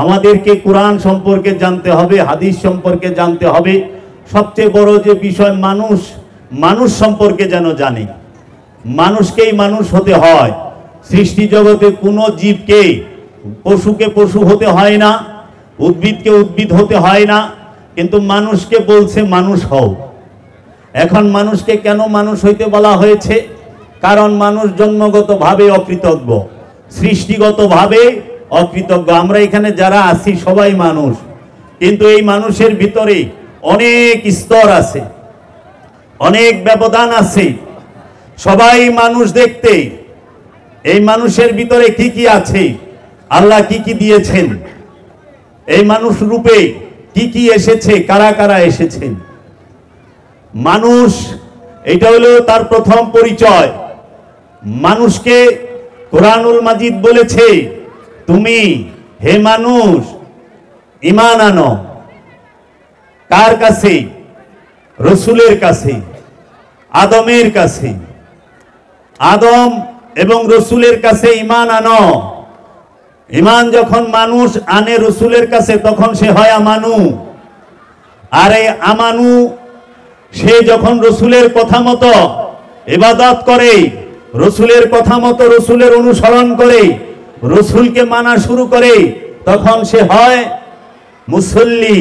আমাদেরকে কোরআন সম্পর্কে জানতে হবে, হাদিস সম্পর্কে জানতে হবে। সবচেয়ে বড় যে বিষয়, মানুষ সম্পর্কে যেন জানে। মানুষকেই মানুষ হতে হয়। সৃষ্টি জগতে কোনো জীবকে, পশুকে পশু হতে হয় না, উদ্ভিদকে উদ্ভিদ হতে হয় না, কিন্তু মানুষকে বলছে মানুষ হও। এখন মানুষকে কেন মানুষ হইতে বলা হয়েছে? কারণ মানুষ জন্মগতভাবে অকৃতজ্ঞ, সৃষ্টিগতভাবে অকৃতজ্ঞ। আমরা এখানে যারা আছি সবাই মানুষ, কিন্তু এই মানুষের ভিতরে অনেক স্তর আছে, অনেক ব্যবধান আছে। সবাই মানুষ দেখতে, এই মানুষের ভিতরে কি কি আছে, আল্লাহ কি কি দিয়েছেন, এই মানুষ রূপে কি কি এসেছে, কারা কারা এসেছেন। মানুষ, এটা হলো তার প্রথম পরিচয়। মানুষকে কোরআনুল মাজিদ বলেছে, তুমি হে মানুষ ঈমান আনো। কার কাছে? রসুলের কাছে, আদমের কাছে। আদম এবং রসুলের কাছে ঈমান আনো। ঈমান যখন মানুষ আনে রসুলের কাছে, তখন সে হয় আমানু। আর এই আমানু, সে যখন রসুলের কথা মতো ইবাদত করে, রসুলের কথা মতো রসুলের অনুসরণ করে, রসুলকে মানা শুরু করে, তখন সে হয় মুসল্লি।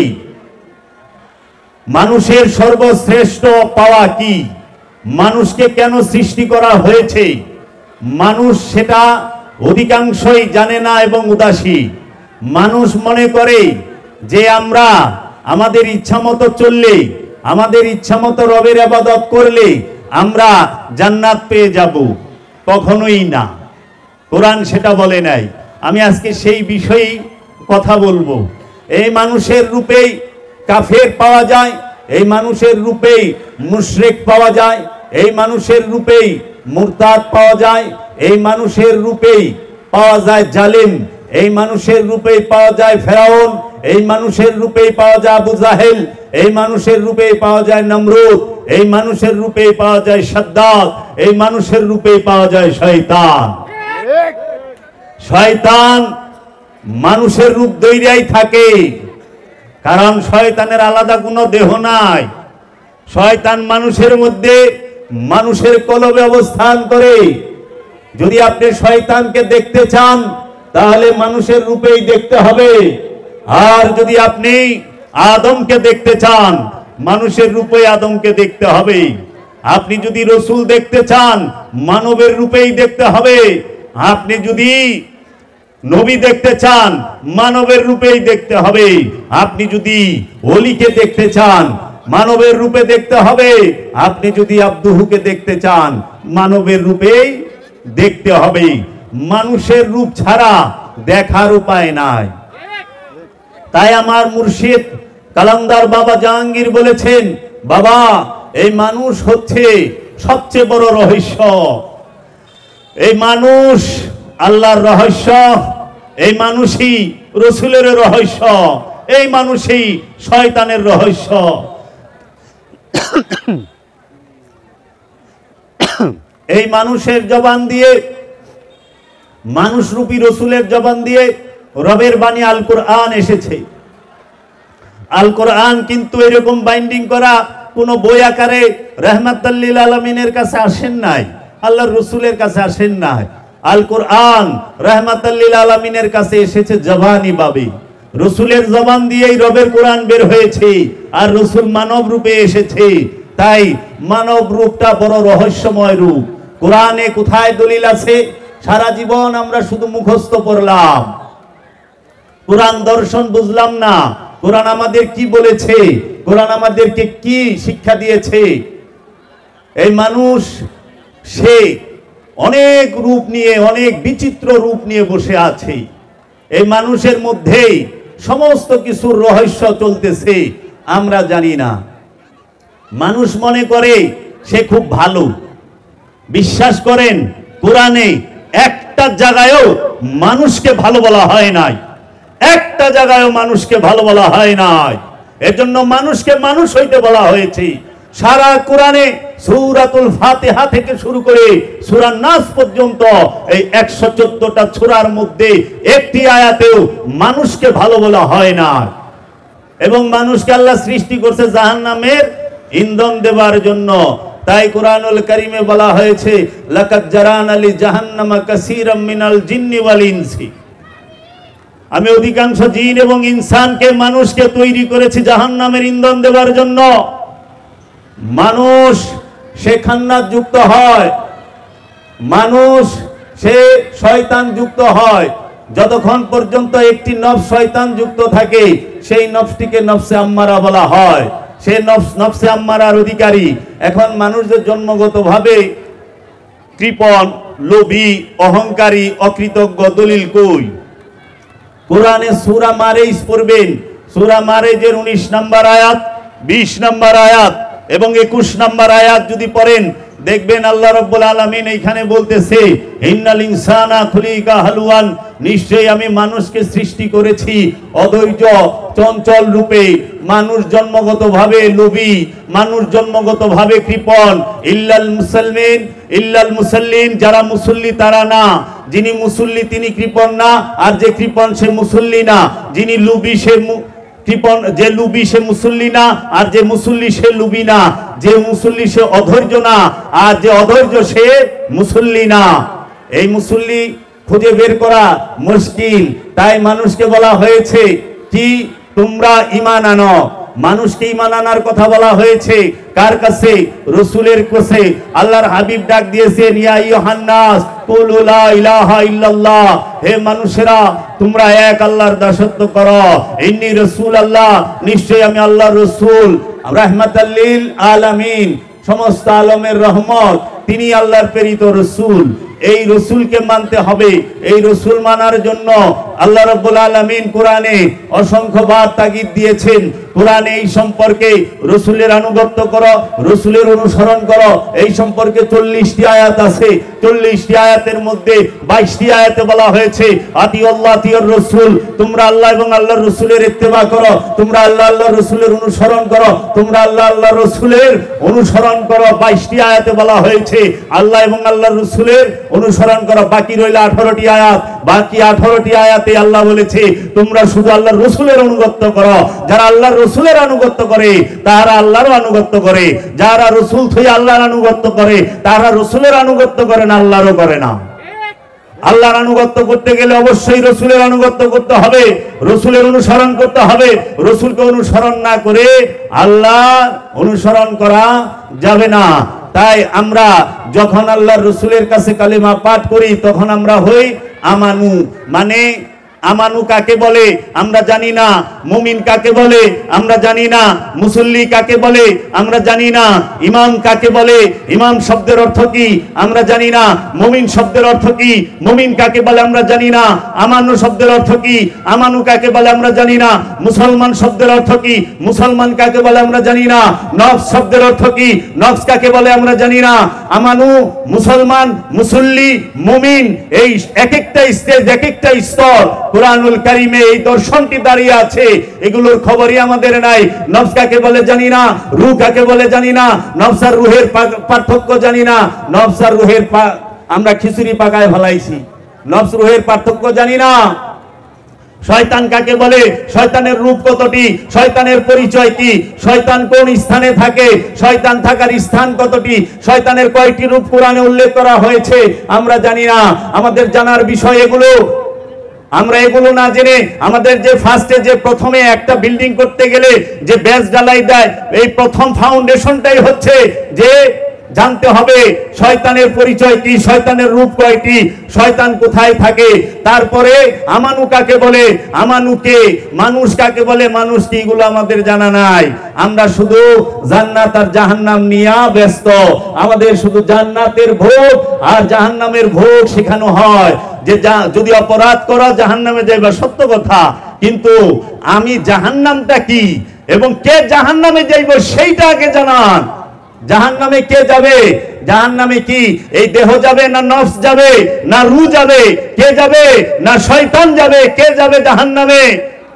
মানুষের সর্বশ্রেষ্ঠ পাওয়া কি? মানুষকে কেন সৃষ্টি করা হয়েছে? মানুষ সেটা অধিকাংশই জানে না এবং উদাসী। মানুষ মনে করে যে আমরা আমাদের ইচ্ছা মতো চললে, আমাদের ইচ্ছা মতো রবের ইবাদত করলে আমরা জান্নাত পেয়ে যাব। কখনোই না, কোরআন সেটা বলে নাই। আমি আজকে সেই বিষয়েই কথা বলবো। এই মানুষের রূপেই কাফের পাওয়া যায়, এই মানুষের রূপেই মুশরিক পাওয়া যায়, এই মানুষের রূপেই মুরতাদ পাওয়া যায়, এই মানুষের রূপেই পাওয়া যায় জালিম, এই মানুষের রূপেই পাওয়া যায় ফেরাউন, এই মানুষের রূপেই পাওয়া যায় আবু জাহেল, এই মানুষের রূপেই পাওয়া যায় নমরুদ, এই মানুষের রূপেই পাওয়া যায় সাদ্দাত, এই মানুষের রূপেই পাওয়া যায় শয়তান। শয়তান মানুষের রূপ ধইরাই থাকে, কারণ শয়তানের আলাদা কোনো দেহ নাই। শয়তান মানুষের মধ্যে, মানুষের কলবে অবস্থান করে। যদি আপনি শয়তানকে দেখতে চান, তাহলে মানুষের রূপেই দেখতে হবে। আর যদি আপনি আদমকে দেখতে চান, মানুষের রূপে আদমকে দেখতে হবে। আপনি যদি রসুল দেখতে চান, মানবের রূপেই দেখতে হবে। আপনি যদি নবী দেখতে চান, মানবের রূপেই দেখতে হবে। আপনি যদি ওলিকে দেখতে চান, মানবের রূপে দেখতে হবে। আপনি যদি আব্দুহুকে দেখতে চান, মানবের রূপেই দেখতে হবে। মানুষের রূপ ছাড়া দেখার উপায় নাই। তাই আমার মুর্শিদ কালান্দার বাবা জাহাঙ্গীর বলেছেন, বাবা এই মানুষ হচ্ছে সবচেয়ে বড় রহস্য। এই মানুষ আল্লাহর রহস্য, এই মানুষই রসুলের রহস্য, এই মানুষই শয়তানের রহস্য। এই মানুষের জবান দিয়ে, মানুষরূপী রসুলের জবান দিয়ে রবের বাণী আল কোরআন এসেছে। আল কোরআন কিন্তু এরকম বাইন্ডিং করা কোন বই আকারে রাহমাতাল লিল আলামিনের কাছে আসেন নাই, আল্লাহর রসুলের কাছে আসেন নাই। আল কোরআন রাহমাতাল লিল আলামিনের কাছে এসেছে জবানি ভাবে। রসুলের জবান দিয়েই রবের কোরআন বের হয়েছে, আর রসুল মানব রূপে এসেছে। তাই মানব রূপটা বড় রহস্যময় রূপ। কোরআনে কোথায় দলিল আছে? সারা জীবন আমরা শুধু মুখস্থ পড়লাম, কোরআন দর্শন বুঝলাম না। কোরআন আমাদের কি বলেছে, কোরআন আমাদেরকে কি শিক্ষা দিয়েছে? এই মানুষ সে অনেক রূপ নিয়ে, অনেক বিচিত্র রূপ নিয়ে বসে আছে। এই মানুষের মধ্যেই সমস্ত কিছুর রহস্য চলতেছে, আমরা জানি না। মানুষ মনে করে সে খুব ভালো। বিশ্বাস করেন, কোরআনে একটা জায়গায়ও মানুষকে ভালো বলা হয় নাই, একটা জায়গায়ও মানুষকে ভালো বলা হয় নাই। এজন্য মানুষকে মানুষ হইতে বলা হয়েছে। সারা কোরআনে সূরাতুল ফাতিহা থেকে শুরু করে সূরা নাস পর্যন্ত এই 114টা সূরার মধ্যে একটি আয়াতেও মানুষকে ভালো বলা হয় না। এবং মানুষকে আল্লাহ সৃষ্টি করছে জাহান্নামের ইন্ধন দেবার জন্য। তাই কুরআনুল কারীমে বলা হয়েছে লাকাদ জারানা লি জাহান্নামা কাসীরাম মিনাল জিন্নি ওয়াল ইনসি, আমি অধিকাংশ জিন এবং ইনসানকে মানুষকে তৈরি করেছি জাহান্নামের ইন্ধন দেবার জন্য। মানুষ সে খান্নাত যুক্ত হয়, মানুষ সে শয়তান যুক্ত হয়। যতক্ষণ পর্যন্ত একটি নফস শয়তান যুক্ত থাকে সেই নফসটিকে নফসে আম্মারা বলা হয়, সে নফসে আম্মারার অধিকারী। এখন মানুষদের জন্মগতভাবে কৃপণ, লোভী, অহংকারী, অকৃতজ্ঞ। দলিল কই? কোরআনে সূরা মারেজ পড়বেন, সূরা মারেজের 19 নম্বর আয়াত, 20 নম্বর আয়াত এবং 21 নম্বর আয়াত যদি পড়েন দেখবেন আল্লাহ রাব্বুল আলামিন এইখানে বলতেছে ইন্নাল ইনসানা খুলিকা হালুয়ান, নিশ্চয়ই আমি মানুষকে সৃষ্টি করেছি অধৈর্য চঞ্চল রূপে। মানুষ জন্মগতভাবে লোভী, মানুষ জন্মগতভাবে কৃপণ। ইল্লাল মুসাল্লিন, যারা মুসল্লি তারা না। যিনি মুসল্লি তিনি কৃপণ না, আর যে কৃপণ সে মুসল্লি না। যিনি লোভী সে কৃপণ, যে লোভী সে মুসল্লি না, আর যে মুসল্লি সে লোভী না। যে মুসল্লি সে অধৈর্য না, আর যে অধৈর্য সে মুসল্লি না। এই মুসল্লি খুঁজে বের করা মুশকিল। তাই মানুষকে বলা হয়েছে কি তোমরা ঈমান আনো। মানুষকে ঈমান আনার কথা বলা হয়েছে কার কাছে? রাসূলের কাছে। আল্লাহর হাবিব ডাক দিয়েছেন ইয়া আইয়ুহান নাস কুলু লা ইলাহা ইল্লাল্লাহ, হে মানুষেরা তোমরা এক আল্লাহর দাসত্ব করো। ইন্নী রাসূলুল্লাহ, নিশ্চয়ই আমি আল্লাহর রাসূল। রাহমাতাল লিল আলামিন, সমস্ত আলমের রহমত। তিনি আল্লাহর প্রেরিত রাসূল। এই রসুলকে মানতে হবে। এই রসুল মানার জন্য আল্লাহ রাব্বুল আলামিন কোরআনে অসংখ্যবার তাগিদ দিয়েছেন। কোরআনে এই সম্পর্কে রসুলের আনুগত্য করো, রসুলের অনুসরণ করো, এই সম্পর্কে 40টি আয়াত আছে। 40টি আয়াতের মধ্যে 22টি আয়াতে বলা হয়েছে আতিউল্লাহ আতিউর রাসূল, তোমরা আল্লাহ এবং আল্লাহর রাসূলের ইত্তেবা করো, তোমরা আল্লাহ আল্লাহর রাসূলের অনুসরণ করো, তোমরা আল্লাহ আল্লাহর রাসূলের অনুসরণ করো। 22টি আয়াতে বলা হয়েছে আল্লাহ এবং আল্লাহর রাসূলের অনুসরণ করো। বাকি রইল 18টি আয়াত। বাকি 18টি আয়াতে আল্লাহ বলেছে তোমরা শুধু আল্লাহর রাসূলের আনুগত্য করো। যারা আল্লাহর রাসূলের আনুগত্য করে তারা আল্লাহরও আনুগত্য করে, যারা রাসূল থেকে আল্লাহর আনুগত্য করে তারা রাসূলের আনুগত্য করে না, আল্লাহরও করে না। আল্লাহর আনুগত্য করতে গেলে অবশ্যই রাসূলের আনুগত্য করতে হবে, রাসূলের অনুসরণ করতে হবে। রাসূলকে অনুসরণ না করে আল্লাহ অনুসরণ করা যাবে না। তাই আমরা যখন আল্লাহর রাসূলের কাছে কালেমা পাঠ করি তখন আমরা হই আমানু। মানে আমানু কাকে বলে আমরা জানি না, মুমিন কাকে বলে আমরা জানি না, মুসল্লি কাকে বলে আমরা জানি না, ইমাম কাকে বলে, ইমাম শব্দের অর্থ কি আমরা জানি না, মুমিন শব্দের অর্থ কি, মুমিন কাকে বলে আমরা জানি না, আমানু শব্দের অর্থ কি, আমানু কাকে বলে আমরা জানি না, মুসলমান শব্দের অর্থ কি, মুসলমান কাকে বলে আমরা জানি না, নফস শব্দের অর্থ কি, নফস কাকে বলে আমরা জানি না। আমানু, মুসলমান, মুসল্লি, মুমিন, এই এক একটা স্টেজ, এক একটা স্তর কুরআনুল কারীমে এই দর্শনটি দাঁড়িয়ে আছে। এগুলোর খবরই আমাদের নাই। নফস কাকে বলে জানি না, রূহ কাকে বলে জানি না, নফস আর রূহের পার্থক্য জানি না। নফস আর রূহের আমরা খিচুড়ি পাকায় ফেলাইছি, নফস রূহের পার্থক্য জানি না। শয়তান কাকে বলে, শয়তানের রূপ কতটি, শয়তানের পরিচয় কি, শয়তান কোন স্থানে থাকে, শয়তান থাকার স্থান কতটি, শয়তানের কয়টি রূপ কোরআনে উল্লেখ করা হয়েছে আমরা জানি না। আমাদের জানার বিষয় এগুলো। আমরা এগুলো না জেনে আমাদের যে ফার্স্টে যে প্রথমে একটা বিল্ডিং করতে গেলে যে বেস ঢালাই দেয়, এই প্রথম ফাউন্ডেশনটাই হচ্ছে যে জানতে হবে শয়তানের পরিচয় কি, শয়তানের রূপ কয়টি, শয়তান কোথায় থাকে। তারপরে আমানু কাকে বলে, আমানুকে, মানুষ কাকে বলে, মানুষ কি, এগুলো আমাদের জানা নাই। আমরা শুধু জান্নাত আর জাহান্নাম নিয়ে ব্যস্ত। আমাদের শুধু জান্নাতের ভোগ আর জাহান্নামের ভোগ শেখানো হয় যে যদি অপরাধ করা জাহান্নামে যাইবা, সত্য কথা, কিন্তু আমি জাহান্নামটা কি এবং কে জাহান্নামে যাইব সেইটা আগে জানান। জাহান্নামে কে যাবে, জাহান্নামে কি এই দেহ যাবে না নফস যাবে না রূহ যাবে, কে যাবে না শয়তান যাবে, কে যাবে জাহান্নামে?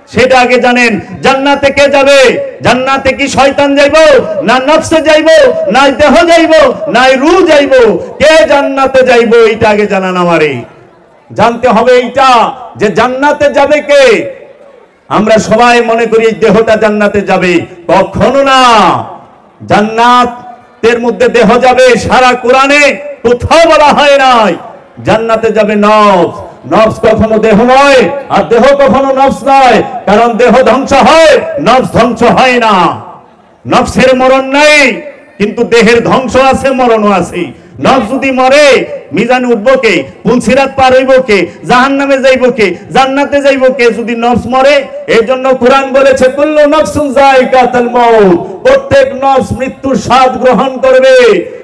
সেটা আগে জানেন। জান্নাতে কে যাবে? জান্নাতে কি শয়তান যাইবো, না নফসে যাইবো, না দেহ যাইবো, না রূহ যাইবো? কে জান্নাতে যাইবো এটা আগে জানান আমারে। জানতে হবে এইটা যে জান্নাতে যাবে কে। আমরা সবাই মনে করি এই দেহটা জান্নাতে যাবে, কখনো না। জান্নাতের মধ্যে দেহ যাবে, সারা কোরআনে কোথাও বলা হয় নাই জান্নাতে যাবে নফস। নফস কখনো দেহ নয়, আর দেহ কখনো নফস নয়, কারণ দেহ ধ্বংস হয়, নফস ধ্বংস হয় না। নফসের মরণ নাই, কিন্তু দেহের ধ্বংস আছে, মরণও আছে। নফস যদি মরে মিজানে উঠবো কে? পুলসিরাত পার হইব কে? জাহান্নামে যাইব কে? জান্নাতে যাইব কে যদি নফস মরে? এই জন্য কোরআন বলেছে কুল্লু নফসুন যায়কাতুল মাউত, প্রত্যেক নফস মৃত্যুর স্বাদ গ্রহণ করবে।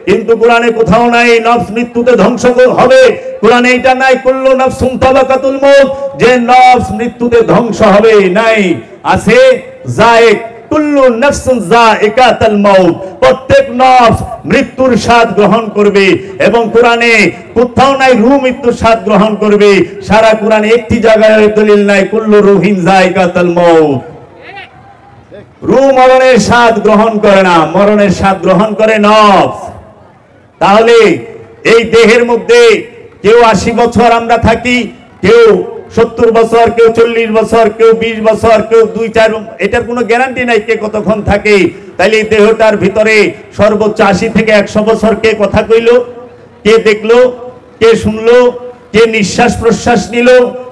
কিন্তু কোরআনে কোথাও নাই নফস মৃত্যুতে ধ্বংস হবে। কোরআনে এটা নাই কুল্লু নফসুন তাবাকাতুল মাউত, যে নফস মৃত্যুতে ধ্বংস হবে, নাই। আছে যায়েক, কুল্লু নফসুন যায়কাতুল মাউত, প্রত্যেক নফস মৃত্যুর স্বাদ গ্রহণ করবে। এবং কোরআনে কোথাও নাই রূহ মৃত্যুর স্বাদ গ্রহণ করবে। সারা কোরআনে একটি জায়গায় দলিল নাই কুল্লু রূহিন যায়কাতুল মাউত। রূহ মরণের স্বাদ গ্রহণ করে না, মরণের স্বাদ গ্রহণ করে নফস। তাহলে এই দেহের মধ্যে কেউ 80 বছর আমরা থাকি, কেউ 70 বছর, কেউ 40 বছর, কেউ 20 বছর, কেউ 2-4, এটার কোনো গ্যারান্টি নাই কে কতক্ষণ থাকে। তাইলে এই দেহটার ভিতরে সর্বোচ্চ 80 থেকে 100 বছর কে কথা কইলো, কে দেখলো, কে শুনলো, কে নিঃশ্বাস প্রশ্বাস নিল,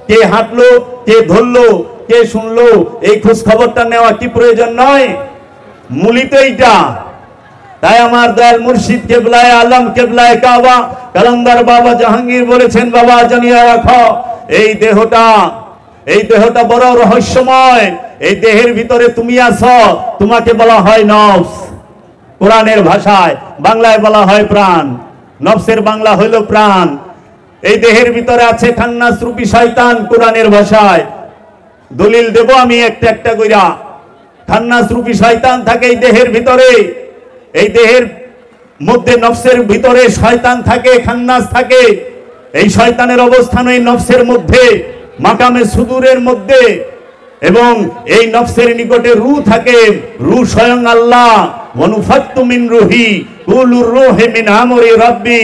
কে হাঁটলো, কে ধরলো, কে শুনলো, এই খোঁজ খবরটা নেওয়া কি প্রয়োজন নয়? মূলিত এইটা। তাই আমার দয়াল মুর্শিদ কেবলায়ে আলম কেবলায়ে কাবা কালান্দার বাবা জাহাঙ্গীর বলেছেন, বাবা জানিয়ে রাখো এই দেহটা বড় রহস্যময়। এই দেহের ভিতরে তুমি আছো, তোমাকে বলা হয় নফস। কোরআনের ভাষায়, বাংলায় বলা হয় প্রাণ। নফসের বাংলা হইল প্রাণ। এই দেহের ভিতরে আছে খান্নাস রূপী শয়তান। কোরআনের ভাষায় দলিল দেব আমি একটা একটা কইরা। খান্নাস রূপী শয়তান থাকে এই দেহের ভিতরে। এই দেহের মধ্যে নফসের ভিতরে শয়তান থাকে, খান্নাস থাকে। এই শয়তানের অবস্থান এই নফসের মধ্যে, মাকামে সুদূরের মধ্যে। এবং এই নফসের নিকটে রূহ থাকে। রূহ স্বয়ং আল্লাহ। ওয়ানুফাত্তু মিন রূহি কুলুর রূহি মিন আমরি রাব্বি।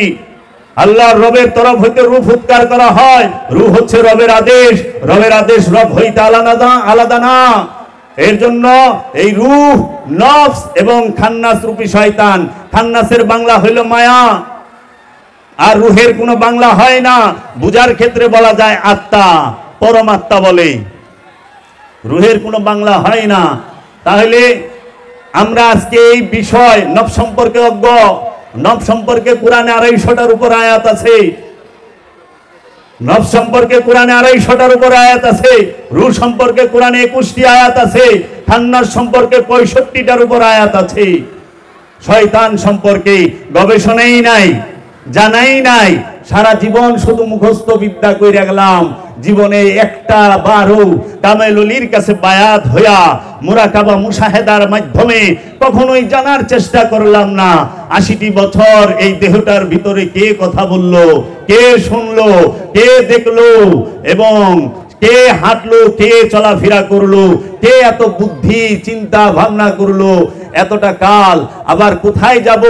আল্লাহর রবের তরফ হইতে রূহ ফুৎকার করা হয়। রূহ হচ্ছে রবের আদেশ। রবের আদেশ রব হইতে আলাদা না। এর জন্য এই রূহ, নফস এবং খান্নাস রূপী শয়তান। খান্নাসের বাংলা হইল মায়া, আর রূহের কোনো বাংলা হয় না। বুঝার ক্ষেত্রে বলা যায় আত্মা, পরমাত্মা বলে। রূহের কোনো বাংলা হয় না। তাহলে আমরা আজকে এই বিষয় নফস সম্পর্কে অজ্ঞ। নফস সম্পর্কে কোরআনে 250টার উপর আয়াত আছে। নফস সম্পর্কে কোরআনে 250টার উপর আয়াত আছে। রূহ সম্পর্কে কোরআনে 21টি আয়াত আছে। খান্নাস সম্পর্কে 65টার উপর আয়াত আছে। শয়তান সম্পর্কে গবেষণাই নাই, জানাই নাই। সারা জীবন শুধু মুখস্থ বিদ্যা কইরা গেলাম। জীবনে একটা বারও কামেল ওলির কাছে বায়াত হইয়া মুরাকাবা মুশাহেদার মাধ্যমে কখনোই জানার চেষ্টা করলাম না 80টি বছর এই দেহটার ভিতরে কে কথা বললো, কে শুনলো, কে দেখলো, এবং কে হাঁটলো, কে চলাফেরা করলো, কে এত বুদ্ধি চিন্তা ভাবনা করলো এতটা কাল। আবার কোথায় যাব,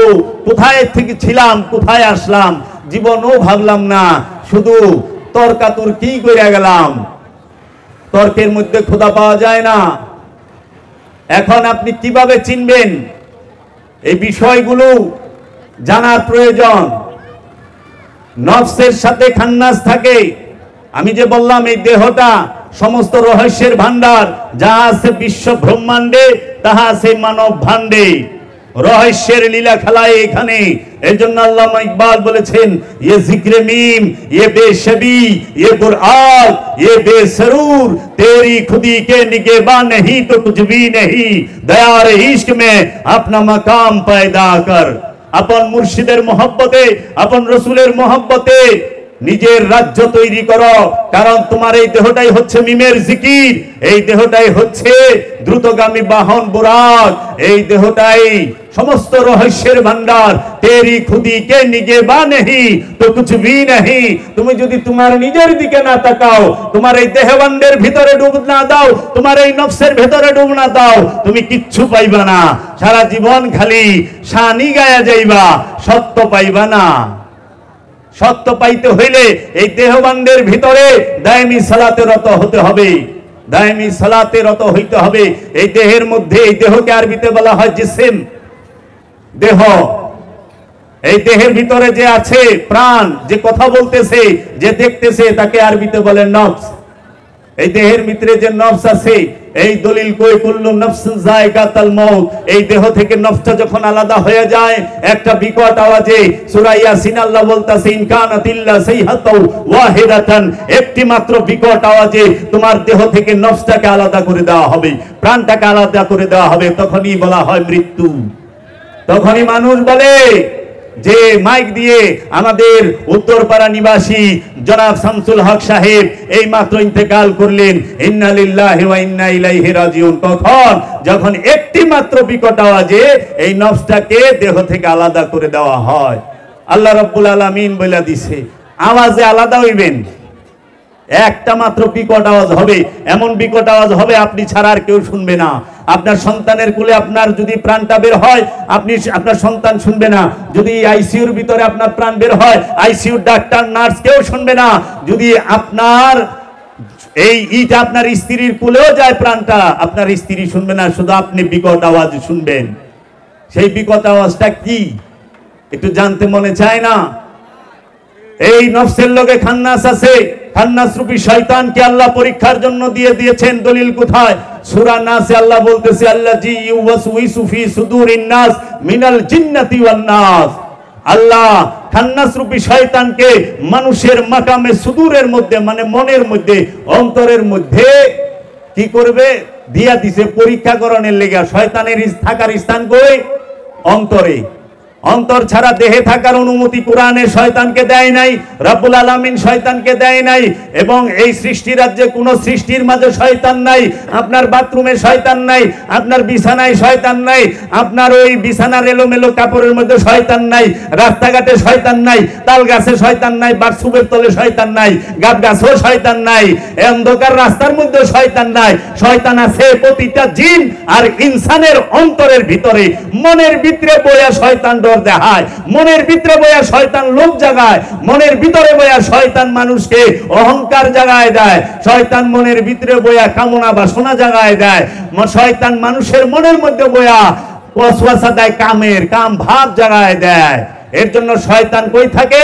কোথায় থেকে ছিলাম, কোথায় আসলাম, জীবনও ভাবলাম না। শুধু তর্কাতর্কি করে গেলাম। তর্কের মধ্যে খোদা পাওয়া যায় না। এখন আপনি কিভাবে চিনবেন? এই বিষয়গুলো জানার প্রয়োজন। নফসের সাথে খান্নাস থাকে। আমি যে বললাম এই দেহটা সমস্ত রহস্যের ভান্ডার। যা আছে বিশ্ব ব্রহ্মাণ্ডে তাহা আছে মানব ভাণ্ডে। রহস্যের লীলা খেলায় এখানে। এর জন্য আল্লামা ইকবাল বলেছেন, ये जिक्र मीम, ये बेशबी, ये कुरान, ये बेसरूर, तेरी खुदी के निगेबां नहीं तो कुछ भी नहीं, दयार इश्क में अपना मकाम पैदा कर। अपन मुर्शिদের মহব্বতে, अपन রসুলের মহব্বতে নিজের রাজ্য তৈরি করো, কারণ তোমার এই দেহটাই হচ্ছে মিমের জিকির, এই দেহটাই হচ্ছে দ্রুতগামী বাহন বুরাক, এই দেহটাই সমস্ত রহস্যের ভান্ডার। তেরি খুদি কে নিগেবা নেহি তো কুছ ভি নেহি। তুমি যদি তোমার নিজের দিকে না তাকাও, তোমার এই দেহবান্ডের ভিতরে ডুব না দাও, তোমার এই নফসের ভিতরে ডুব না দাও, তুমি কিচ্ছু পাইবা না। সারা জীবন খালি শানি গায়া যাইবা, সত্য পাইবা না। সত্য পাইতে হইলে এই দেহবান্ডের ভিতরে দায়মি সালাতে রত হতে হবে, দায়মি সালাতে রত হইতে হবে। এই দেহের মধ্যে, এই দেহকে আরবিতে বলা হয় জিসিম, দেহ। এই দেহের ভিতরে যে আছে প্রাণ, যে কথা বলতেছে, যে দেখতেছে, তাকে আরবিতে বলে নফস। এই দেহের ভিতরে যে নফস আছে, এই দলিল কই কুল্লু নফসিন যায়কাতুল মউত, এই দেহ থেকে নফসটা যখন আলাদা হয়ে যায় একটা বিকট আওয়াজে, সূরা ইয়াসিন আল্লাহ বলতাছে ইনকানাত ইল্লা সাইহাতু ওয়াহিদাতান, একটি মাত্র বিকট আওয়াজে তোমার দেহ থেকে নফসটাকে আলাদা করে দেওয়া হবে, প্রাণটাকে আলাদা করে দেওয়া হবে। তখনই বলা হয় মৃত্যু। তখনই মানুষ বলে যে মাইক দিয়ে আমাদের উত্তরপাড়া নিবাসী জনাব শামসুল হক সাহেব এই মাত্র ইন্তেকাল করলেন, ইন্না লিল্লাহি ওয়া ইন্না ইলাইহি রাজিউন। কখন? যখন একটি মাত্র বিকট আওয়াজে এই নফসটাকে দেহ থেকে আলাদা করে দেওয়া হয়। আল্লাহ রাব্বুল আলামিন বলে দিছে আওয়াজে আলাদা হইবেন, একটা মাত্র বিকট আওয়াজ হবে, এমন বিকট আওয়াজ হবে আপনি ছাড়া আর কেউ শুনবে না। আপনার সন্তানের কোলে আপনার যদি প্রাণটা বের হয়, আপনি আপনার সন্তান শুনবে না। যদি আইসিইউর ভিতরে আপনার প্রাণ বের হয়, আইসিইউর ডাক্তার নার্স কেউ শুনবে না। যদি আপনার এই ইটা আপনার স্ত্রীর কোলেও যায় প্রাণটা, আপনার স্ত্রী শুনবে না, শুধু আপনি বিকট আওয়াজ শুনবেন। সেই বিকট আওয়াজটা কি একটু জানতে মনে চায় না? এই নফসের লোকে খান্নাস আছে, খান্নাস রূপী শয়তানকে আল্লাহ পরীক্ষার জন্য দিয়ে দিয়েছেন। দলিল কোথায়? সূরা নাসে আল্লাহ বলতেছে আল্লাযী ইউওয়াসউইসু ফি সুদুরিন নাস মিনাল জিন্নাতি ওয়ান নাস। আল্লাহ খান্নাস রূপী শয়তানকে মানুষের মাকামে সুদূরের মধ্যে, মানে মনের মধ্যে, অন্তরের মধ্যে কি করবে? দিয়া দিছে পরীক্ষা করণের লেগা। শয়তানের থাকার স্থান কই? অন্তরে। অন্তর ছাড়া দেহে থাকার অনুমতি কোরআনে শয়তানকে দেয় নাই, রব্বুল আলামিন শয়তানকে দেয় নাই। এবং এই সৃষ্টি রাজ্যে কোন সৃষ্টির মাঝে শয়তান নাই। আপনার বাথরুমে শয়তান নাই, আপনার বিছানায় শয়তান নাই, আপনার ওই বিছানার এলোমেলো কাপড়ের মধ্যে শয়তান নাই, রাস্তাঘাটে শয়তান নাই, তাল গাছে শয়তান নাই, বাথরুমের তলে শয়তান নাই, গাব গাছেও শয়তান নাই, অন্ধকার রাস্তার মধ্যে শয়তান নাই। শয়তান আছে প্রতিটা জিন আর ইনসানের অন্তরের ভিতরে, মনের ভিতরে বইয়া শয়তান দেখায়, মনের ভিতরে বইয়া শয়তান লোভ জাগায়, মনের ভিতরে বইয়া শয়তান মানুষকে অহংকার জাগায় দেয়, শয়তান মনের ভিতরে বইয়া কামনা বাসনা জাগায় দেয়, শয়তান মানুষের মনের মধ্যে বইয়া ওয়াসওয়াসা দেয়, কাম ভাব জাগায় দেয়। এর জন্য শয়তান কই থাকে?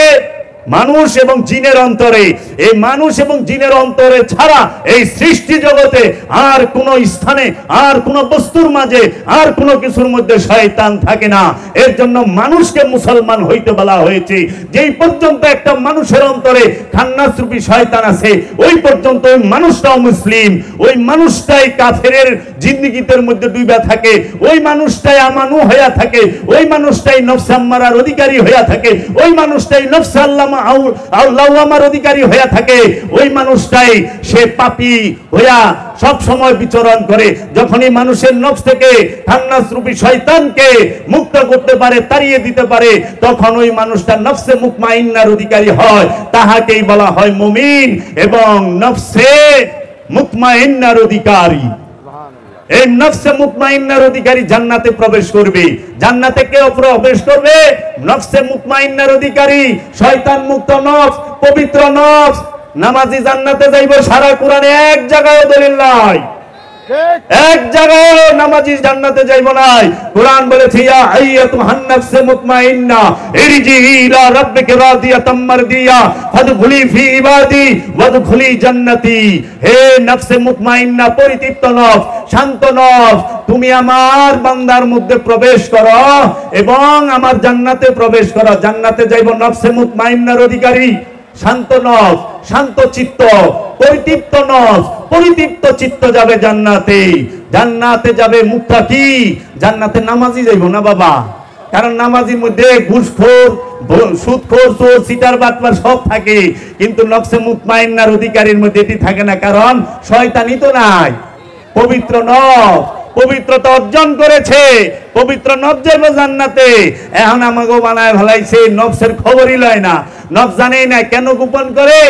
মানুষ এবং জিনের অন্তরে। এই মানুষ এবং জিনের অন্তরে ছাড়া এই সৃষ্টি জগতে আর কোন স্থানে, আর কোন বস্তুর মাঝে, আর কোন কিছুর মধ্যে শয়তান থাকে না। এর জন্য মানুষকে মুসলমান হইতে বলা হয়েছে। যেই পর্যন্ত একটা মানুষের অন্তরে খান্নাস রূপী শয়তান আছে, ওই পর্যন্ত ওই মানুষটাও মুসলিম, ওই মানুষটাই কাফেরের জিন্দেগিতের মধ্যে ডুবে থাকে, ওই মানুষটাই আমানু হইয়া থাকে, ওই মানুষটাই নফস আম্মারার অধিকারী হইয়া থাকে, ওই মানুষটাই নফস আল্লাহর অধিকারী হইয়া থাকে, ওই মানুষটাই সে পাপী হইয়া সব সময় বিচরণ করে। যখনই মানুষের নফস থেকে খান্নাস রূপী শয়তানকে মুক্ত করতে পারে, তাড়িয়ে দিতে পারে, তখন ওই মানুষটা নফসে মুতমাইন্নার অধিকারী হয়। তাহাকেই বলা হয় মুমিন এবং নফসে মুতমাইন্নার অধিকারী। এই নফসে মুতমাইন্নার অধিকারী জান্নাতে প্রবেশ করবে। জান্নাতে কে প্রবেশ করবে? নফসে মুতমাইন্নার অধিকারী, শয়তান মুক্ত নফস, পবিত্র নফস। নামাজি জান্নাতে যাইবে, সারা কোরআনে এক জায়গায় দলিল নাই, এক জায়গায় নামাজি জান্নাতে যাইব নাই। কোরআন বলেছে ইয়া আইয়াতুহান নাফসে মুতমাইন্না ইরজিই ইলা রাব্বিকা রাদিয়াতাম মারদিয়া ফাদখুলি ফি ইবাদি ওয়াদখুলি জান্নাতি। হে নফসে মুতমাইন্না, পরিতৃপ্ত নফস, শান্ত নফস, তুমি আমার বান্দার মধ্যে প্রবেশ করো এবং আমার জান্নাতে প্রবেশ করো। জান্নাতে যাইব নফসে মুতমাইন্নার অধিকারী, শান্ত নফস, শান্ত চিত্ত, পরিতৃপ্ত নফস, পরিতৃপ্ত চিত্ত যাবে জান্নাতে। জান্নাতে যাবে মুত্তাকি, জান্নাতে নামাজি যাইব না বাবা। কারণ নামাজের মধ্যে ঘুষখোর, সুদখোর, চোর, চিটার, বাটপার সব থাকে, কিন্তু নফসে মুতমাইন্নার অধিকারীর মধ্যে এটি থাকে না, কারণ শয়তানি তো নাই। পবিত্র নফস পবিত্রতা অর্জন করেছে, পবিত্র নফস যাবে জান্নাতে। এখন আমাকে বানায় ভালাইছে, নফসের খবরই লয় না, নফস জানেই না কেন গোপন করে।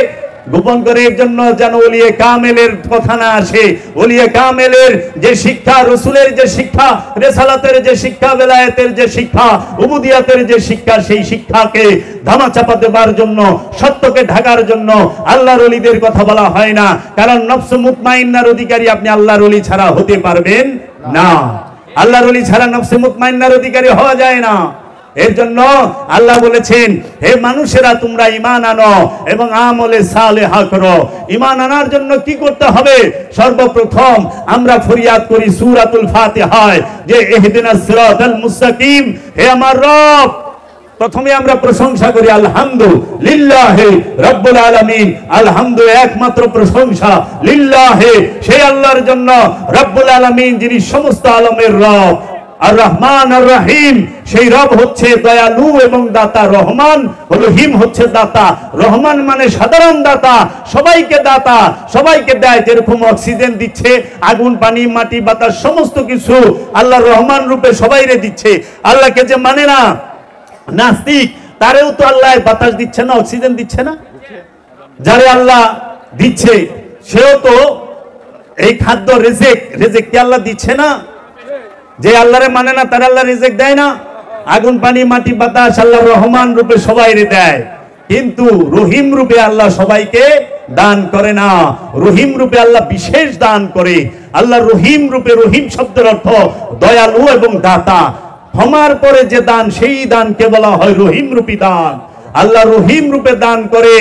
গোপন করে এর জন্য যেন ওলিয়ে কামেলের কথা না আসে। ওলিয়ে কামেলের যে শিক্ষা, রসুলের যে শিক্ষা, রেসালাতের যে শিক্ষা, বেলায়েতের যে শিক্ষা, উবুদিয়াতের যে শিক্ষা, সেই শিক্ষাকে ধামাচাপা দেবার জন্য, সত্যকে ঢাকার জন্য আল্লাহর ওলিদের কথা বলা হয় না। কারণ নফস মুতমাইন্নার অধিকারী আপনি আল্লাহর ওলি ছাড়া হতে পারবেন না। আল্লাহর ওলি ছাড়া নফস মুতমাইন্নার অধিকারী হওয়া যায় না। এর জন্য আল্লাহ বলেছেন, হে মানুষেরা তোমরা ঈমান আনো এবং আমলে সালেহা করো। ঈমান আনার জন্য কি করতে হবে? সর্বপ্রথম আমরা ফরিয়াদ করি সূরাতুল ফাতিহায় যে ইহদিনাস সিরাতাল মুস্তাকিম, হে আমার রব। প্রথমে আমরা প্রশংসা করি আলহামদুলিল্লাহি রাব্বুল আলামিন। আলহামদু একমাত্র প্রশংসা লিল্লাহি, সেই আল্লাহর জন্য, রাব্বুল আলামিন যিনি সমস্ত আলমের রব। আর রহমান আর রহিম, সেই রব হচ্ছে দয়ালু এবং দাতা। রহমান, রহিম হচ্ছে দাতা। রহমান মানে সাধারণ দাতা, সবাইকে দাতা, সবাইকে দেয়। যেরকম অক্সিজেন দিচ্ছে, আগুন, পানি, মাটি, বাতাস সমস্ত কিছু আল্লাহ রহমান রূপে সবাইরে দিচ্ছে। আল্লাহকে যে মানে না, নাস্তিক, তারেও তো আল্লাহ বাতাস দিচ্ছে না, অক্সিজেন দিচ্ছে না। যারে আল্লাহ দিচ্ছে সেও তো এই খাদ্য, রেজেক কি আল্লাহ দিচ্ছে না? যে আল্লাহরে মানে না তার আল্লাহ রিজিক দেয় না? আগুন, পানি, মাটি, বাতাস আল্লাহ রহমান রূপে সবাইরে দেয়, কিন্তু রহিম রূপে আল্লাহ সবাইকে দান করে না। রহিম রূপে আল্লাহ বিশেষ দান করে। আল্লাহ রহিম রূপে, রহিম শব্দের অর্থ দয়ালু এবং দাতা। ক্ষমার পরে যে দান, সেই দানকে বলা হয় রহিম রূপী দান। আল্লাহ রহিম রূপে দান করে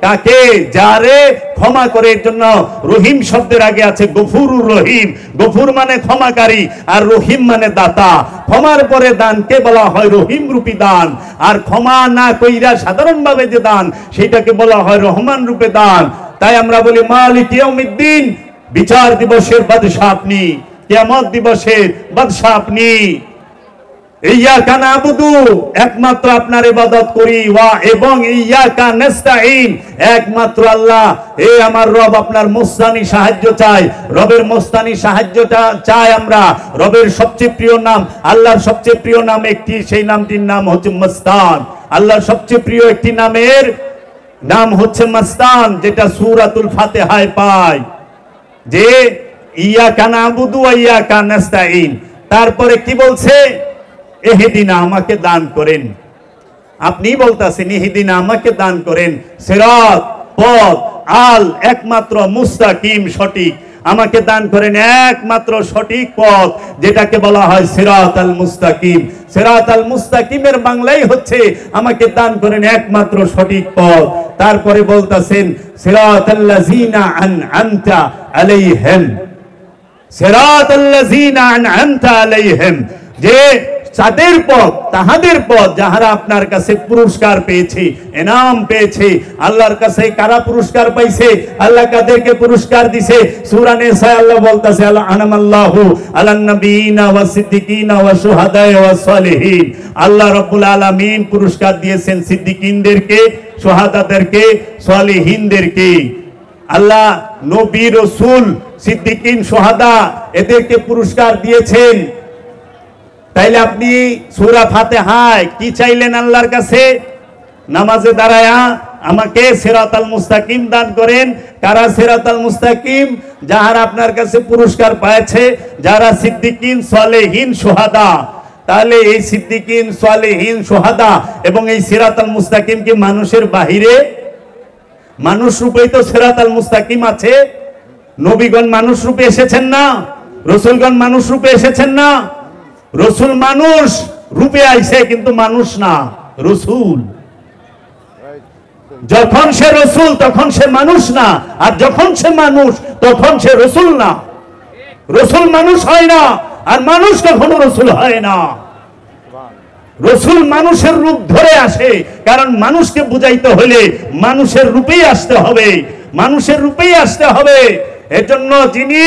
কাকে? যারে ক্ষমা করে। এর জন্য রহিম শব্দের আগে আছে গফুরুর রহিম। গফুর মানে ক্ষমাকারী, আর রহিম মানে দাতা। ক্ষমার পরে দানকে বলা হয় রহিম রূপী দান। আর ক্ষমা না কইরা সাধারণভাবে যে দান, সেটাকে বলা হয় রহমান রূপে দান। তাই আমরা বলি মালিক ইয়াউমিদ্দিন, বিচার দিবসের বাদশা আপনি, কিয়ামত দিবসের বাদশা আপনি। ইয়াকা নাবুদু, একমাত্র আপনার ইবাদত করি, ওয়া এবং ইয়াকা নাস্তাইন, একমাত্র আল্লাহ, হে আমার রব আপনার মোস্তানি সাহায্য চাই। রবের মোস্তানি সাহায্যটা চাই আমরা। রবের সবচেয়ে প্রিয় নাম, আল্লাহর সবচেয়ে প্রিয় নাম একটি, সেই নামটির নাম হচ্ছে মাস্তান। আল্লাহর সবচেয়ে প্রিয় একটি নামের নাম হচ্ছে মাস্তান, যেটা সূরাতুল ফাতিহায় পাই, যে ইয়াকা নাবুদু ওয়া ইয়াকা নাস্তাইন। তারপরে কি বলছে? এহেদিনা, আমাকে দান করেন। আপনি বলতেছেন এহেদিনা, আমাকে দান করেন সিরাত, পথ, আল, একমাত্র মুস্তাকিম, সঠিক। আমাকে দান করেন একমাত্র সঠিক পথ, যেটাকে বলা হয় সিরাত আল মুস্তাকিম। সিরাত আল মুস্তাকিমের বাংলাই হচ্ছে আমাকে দান করেন একমাত্র সঠিক পথ। তারপরে বলতেছেন সিরাতাল্লাযিনা আন'আমতা আলাইহিম, সিরাতাল্লাযিনা আন'আমতা আলাইহিম, যে তাদের পথ, তাহাদের পথ যাহারা আপনার কাছে পুরস্কার পেয়েছে, ইনাম পেয়েছে। আল্লাহর কাছে কারা পুরস্কার পাইছে? আল্লাহ কাদেরকে পুরস্কার দিছে? সূরা নিসায় আল্লাহ বলতাছে আনামাল্লাহু আলান নবিয়িনা ওয়াস সিদ্দিকিনা ওয়াস শুহাদা ওয়াস সালিহিন। আল্লাহ রাব্বুল আলামিন পুরস্কার দিয়েছেন সিদ্দিকিনদেরকে, শুহাদাদেরকে, সালিহিনদেরকে। আল্লাহ নবী, রাসূল, সিদ্দিকিন, শুহাদা এদেরকে পুরস্কার দিয়েছেন। তাইলে আপনি সূরা ফাতিহায় কি চাইলেন আল্লাহর কাছে? নামাজে দাঁড়ায়া আমাকে সিরাতাল মুস্তাকিম দান করেন। কারা সিরাতাল মুস্তাকিম? যারা আপনার কাছে পুরস্কার পেয়েছে, যারা সিদ্দিকিন, সালেহিন, শুহাদা। তাহলে এই সিদ্দিকিন, সালেহিন, শুহাদা এবং এই সিরাতাল মুস্তাকিম কি মানুষের বাহিরে? মানুষ রূপেই তো সিরাতাল মুস্তাকিম আছে। নবীগণ মানুষ রূপে এসেছেন না? রাসূলগণ মানুষ রূপে এসেছেন না? রসুল মানুষ রূপে আইছে, কিন্তু মানুষ না, রসুল। যখন সে রসুল তখন সে মানুষ না, আর যখন সে মানুষ তখন সে রসুল না। রসুল মানুষ হয় না, আর মানুষ কখনো রসুল হয় না। রসুল মানুষের রূপ ধরে আসে, কারণ মানুষকে বুঝাইতে হলে মানুষের রূপেই আসতে হবে, মানুষের রূপেই আসতে হবে। এজন্য যিনি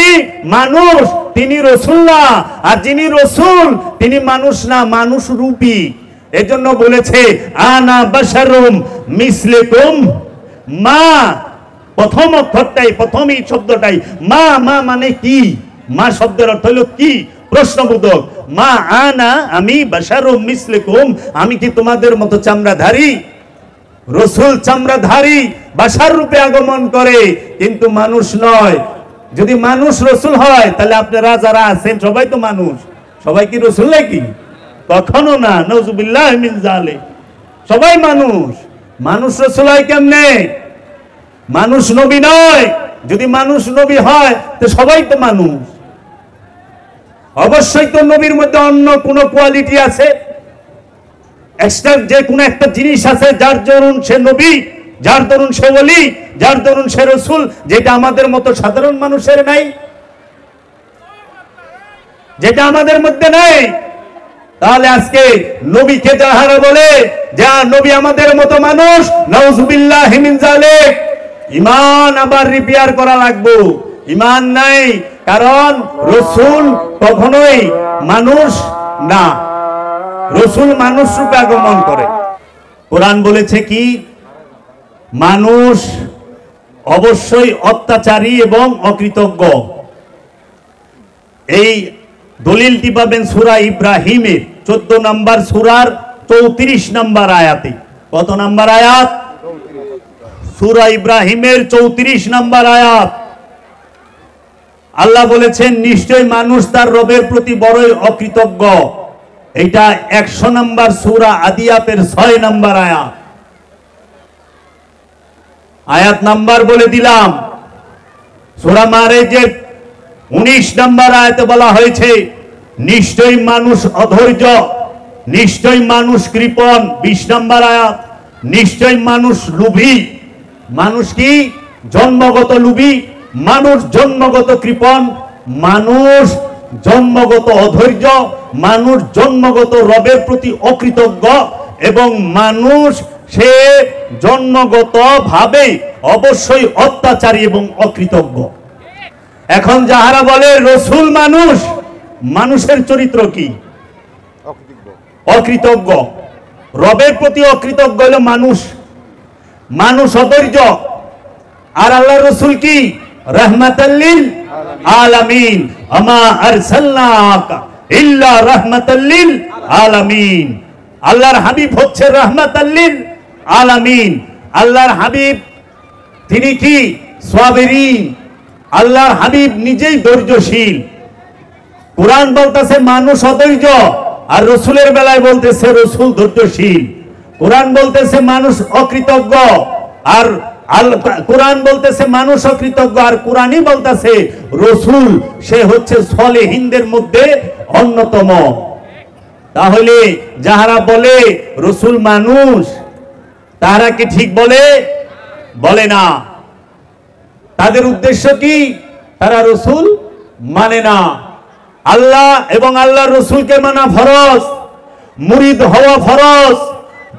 মানুষ তিনি রসুল না, আর যিনি রসুল তিনি মানুষ না, মানুষ রূপী। এজন্য বলেছে আনা বাশারুম মিসলিকুম। মা প্রথম অক্ষরটাই, প্রথমই শব্দটাই মা। মা মানে কি? মা শব্দের অর্থ হলো কি? প্রশ্নবোধক। মা আনা, আমি বাশারুম মিসলিকুম, আমি কি তোমাদের মতো চামড়াধারী? রসুল চামড়াধারী, বাশার রূপে আগমন করে, কিন্তু মানুষ নয়। যদি মানুষ রসুল হয় তাহলে আপনারা যারা আছেন সবাই তো মানুষ। সবাই কি রসুল নাকি? কখনো না, নাউজুবিল্লাহ মিন যালিক। সবাই মানুষ। মানুষ রসুল হয় কেমনে? মানুষ নবী নয়। যদি মানুষ নবী হয় তো সবাই তো মানুষ। অবশ্যই তো নবীর মধ্যে অন্য কোনো কোয়ালিটি আছে, এক্সট্রা যে কোনো একটা জিনিস আছে যার দরুন সে নবী, যার দরুন সে ওলি, যার দরুন সে রসুল, যেটা আমাদের মতো সাধারণ মানুষের নাই, যেটা আমাদের মধ্যে নাই। তাহলে আজকে নবীকে যাহারা বলে যে নবী আমাদের মতো মানুষ, নাউজুবিল্লাহ মিন যালিক, ঈমান আবার রিপেয়ার করা লাগবে। ঈমান নাই, কারণ রসুল কখনোই মানুষ না। রসুল মানুষ রূপে আগমন করে। কোরআন বলেছে কি? মানুষ অবশ্যই অত্যাচারী এবং অকৃতজ্ঞ। এই দলিলটি পাবেন সূরা ইব্রাহিমের 14 নম্বর সূরার 34 নম্বর আয়াতে। কত নম্বর আয়াত? সূরা ইব্রাহিমের 34 নম্বর আয়াত। আল্লাহ বলেছেন নিশ্চয় মানুষ তার রবের প্রতি বড়ই অকৃতজ্ঞ। এটা 100 নম্বর সূরা আদিয়াতের 6 নম্বর আয়াত। আয়াত নাম্বার বলে দিলাম। সূরা মারেজের 19 নম্বর আয়াতে বলা হয়েছে নিশ্চয় মানুষ অধৈর্য, নিশ্চয় মানুষ কৃপণ। 20 নম্বর আয়াত। নিশ্চয় মানুষ লোভী। মানুষ কি? জন্মগত লোভী, মানুষ জন্মগত কৃপণ, মানুষ জন্মগত অধৈর্য, মানুষ জন্মগত রবের প্রতি অকৃতজ্ঞ, এবং মানুষ সে জন্মগত ভাবে অবশ্যই অত্যাচারী এবং অকৃতজ্ঞ। এখন যাহারা বলে রসুল মানুষ, মানুষের চরিত্র কি? অকৃতজ্ঞ। রবের প্রতি অকৃতজ্ঞ হলো মানুষ। মানুষ অধৈর্য। আর আল্লাহ রসুল কি? রাহমাতাল লিল আলামিন। আমা আরসালনাকা ইল্লা রাহমাতাল লিল আলামিন। আল্লাহর হাবিব হচ্ছে রাহমাতাল লিল আলামিন। আল্লাহর হাবিব তিনি কি? সাবিরিন। আল্লাহর হাবিব নিজেই ধৈর্যশীল। কোরআন বলতেছে মানুষ অধৈর্য, আর রসুলের বেলায় বলতেছে রসুল ধৈর্যশীল। কোরআন বলতেছে মানুষ অকৃতজ্ঞ, আর কোরআন বলতেছে মানুষ অকৃতজ্ঞ, আর কোরআনই বলতেছে রসুল সে হচ্ছে সলেহিনদের মধ্যে অন্যতম। তাহলে যাহারা বলে রসুল মানুষ, তারা কি ঠিক বলে? বলে না। তাদের উদ্দেশ্য কি? তারা রসুল মানে না। আল্লাহ এবং আল্লাহর রসুলকে মানা ফরজ, মুরিদ হওয়া ফরজ,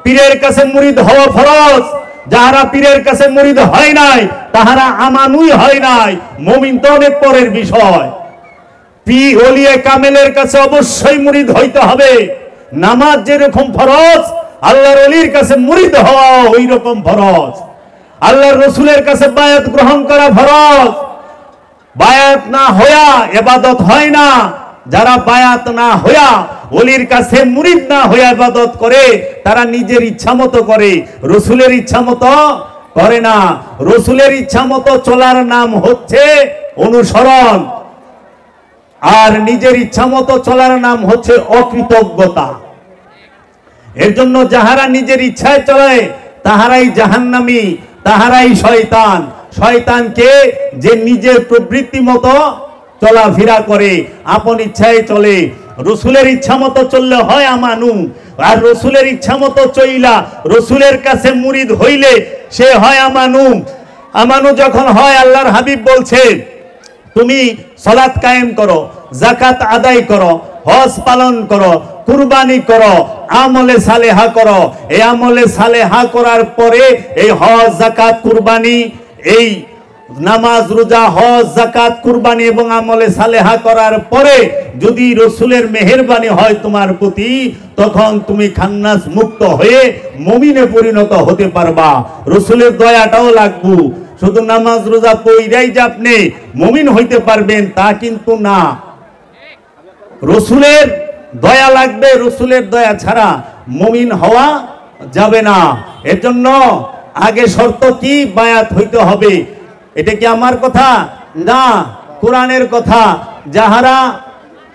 পীরের কাছে মুরিদ হওয়া ফরজ। যাহারা পীরের কাছে মুরিদ হয় নাই তাহারা আমানুই হয় নাই। মুমিন তো অনেক পরের বিষয়। পীর ওলিয়ে কামেলের কাছে অবশ্যই মুরিদ হইতে হবে। নামাজ যেরকম ফরজ, আল্লাহর ওলির কাছে মুরিদ হওয়া ওই রকম ফরজ। আল্লাহর রসুলের কাছে বায়াত গ্রহণ করা ফরজ। বায়াত না হইয়া ইবাদত হয় না। যারা বায়াত না হইয়া ওলির কাছে মুরিদ না হইয়া ইবাদত করে, তারা নিজের ইচ্ছা মতো করে, রসুলের ইচ্ছা মতো করে না। রসুলের ইচ্ছা মতো চলার নাম হচ্ছে অনুসরণ, আর নিজের ইচ্ছা মতো চলার নাম হচ্ছে অকৃতজ্ঞতা। এর জন্য যাহারা নিজের ইচ্ছায় চলে তাহারাই জাহান্নামী, তাহারাই শয়তান। শয়তানকে যে নিজের প্রবৃত্তি মতো চলাফেরা করে, আপন ইচ্ছায় চলে। রসুলের ইচ্ছা মতো চললে হয় আমানু, আর রসুলের ইচ্ছা মতো চইলা রসুলের কাছে মুরিদ হইলে সে হয় আমানু। আমানু যখন হয়, আল্লাহর হাবিব বলছে তুমি সালাত কায়েম করো, যাকাত আদায় করো, হজ পালন করো, কুরবানি করো, আমলে সালেহা করো। এই আমলে সালেহা করার পরে এই হজ, যাকাত, কুরবানি, এই নামাজ, রোজা, হজ, যাকাত, কুরবানি এবং আমলে সালেহা করার পরে যদি রসুলের মেহেরবানি হয় তোমার প্রতি, তখন তুমি খান্নাস মুক্ত হয়ে মুমিনে পরিণত হতে পারবা। রসুলের দয়াটাও লাগবে। শুধু নামাজ রোজা পড়াই যে আপনি মুমিন হইতে পারবেন তা কিন্তু না, রসুলের দয়া লাগবে। রসুলের দয়া ছাড়া মুমিন হওয়া যাবে না। এর জন্য আগে শর্ত কি? বায়াত হইতে হবে। এটা কি আমার কথা না, কোরআনের কথা। যাহারা